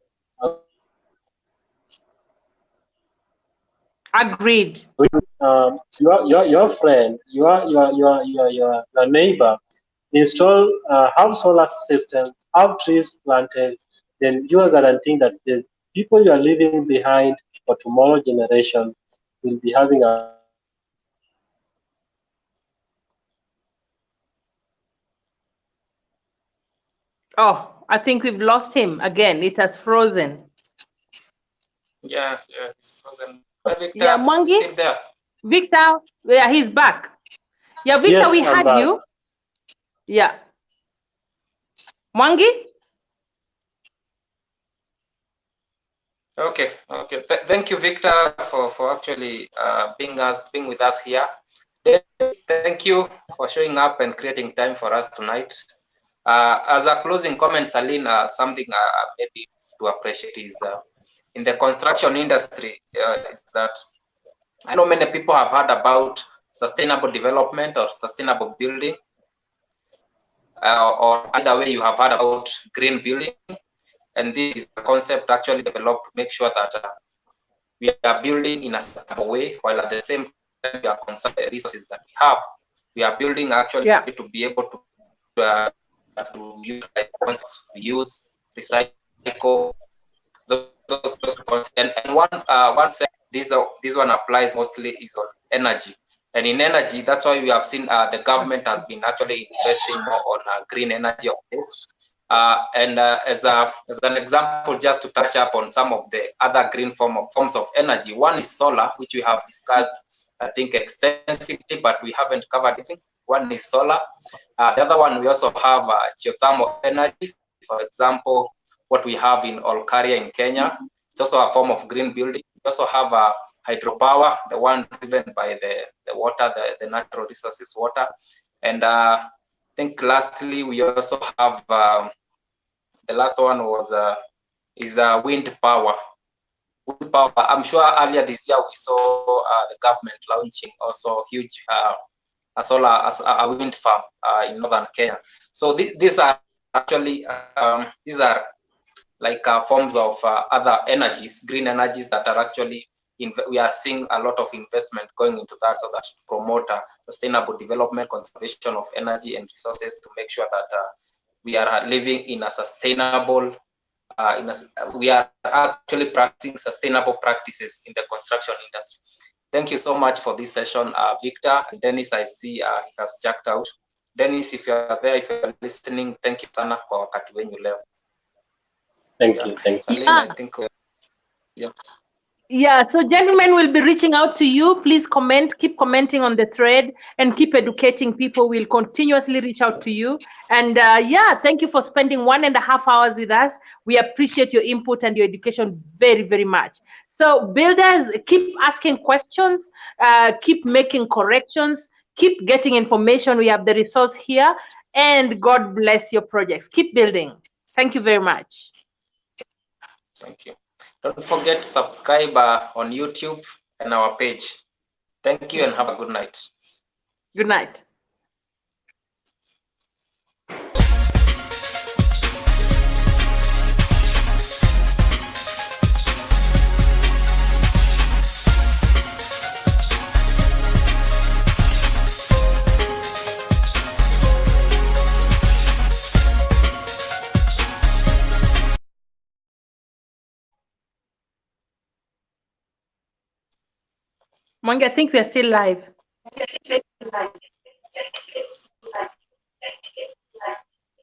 Agreed. Your friend, your neighbor, install have solar systems, have trees planted, then you are guaranteeing that the people you are leaving behind for tomorrow generation will be having a Oh, I think we've lost him again. It has frozen. Yeah, it's frozen. But Victor, Yeah, Mwangi? still there? Victor, yeah, he's back. Yeah, Victor, yes, we I'm had back. you. Yeah. Mwangi? Okay. Thank you, Victor, for actually being with us here. Thank you for showing up and creating time for us tonight. As a closing comment, Celine, something maybe to appreciate is in the construction industry is that I know many people have heard about sustainable development or sustainable building, or either way you have heard about green building. And this is a concept actually developed to make sure that we are building in a sustainable way, while at the same time we are concerned with the resources that we have. We are building actually to be able to utilize, reuse, recycle, those concepts. And one set, this one applies mostly is on energy. And in energy, that's why we have seen the government has been actually investing more on green energy of course. And as an example, just to touch up on some of the other green forms of energy, one is solar, which we have discussed, I think, extensively, but we haven't covered anything. One is solar. The other one, we also have geothermal energy. For example, what we have in Olkaria in Kenya. It's also a form of green building. We also have hydropower, the one driven by the water, the natural resources water. And I think lastly, we also have the last one is wind power. Wind power. I'm sure earlier this year we saw the government launching also huge a wind farm in northern Kenya. So these are actually these are like forms of other energies, green energies that are actually we are seeing a lot of investment going into that, so that to promote sustainable development, conservation of energy and resources, to make sure that we are living in a sustainable. We are actually practicing sustainable practices in the construction industry. Thank you so much for this session, Victor. And Dennis, I see he has jacked out. Dennis, if you are there, if you're listening, thank you sana kwa wakati wenyu leo. Thank you. Celine, I think, Yeah, so gentlemen will be reaching out to you. Please comment, keep commenting on the thread and keep educating people. We'll continuously reach out to you. And yeah, thank you for spending 1.5 hours with us. We appreciate your input and your education very, very much. So builders, keep asking questions, keep making corrections, keep getting information. We have the resource here, and God bless your projects. Keep building. Thank you very much. Thank you. Don't forget to subscribe on YouTube and our page. Thank you and have a good night. Good night. Mwangi, I think we are still live.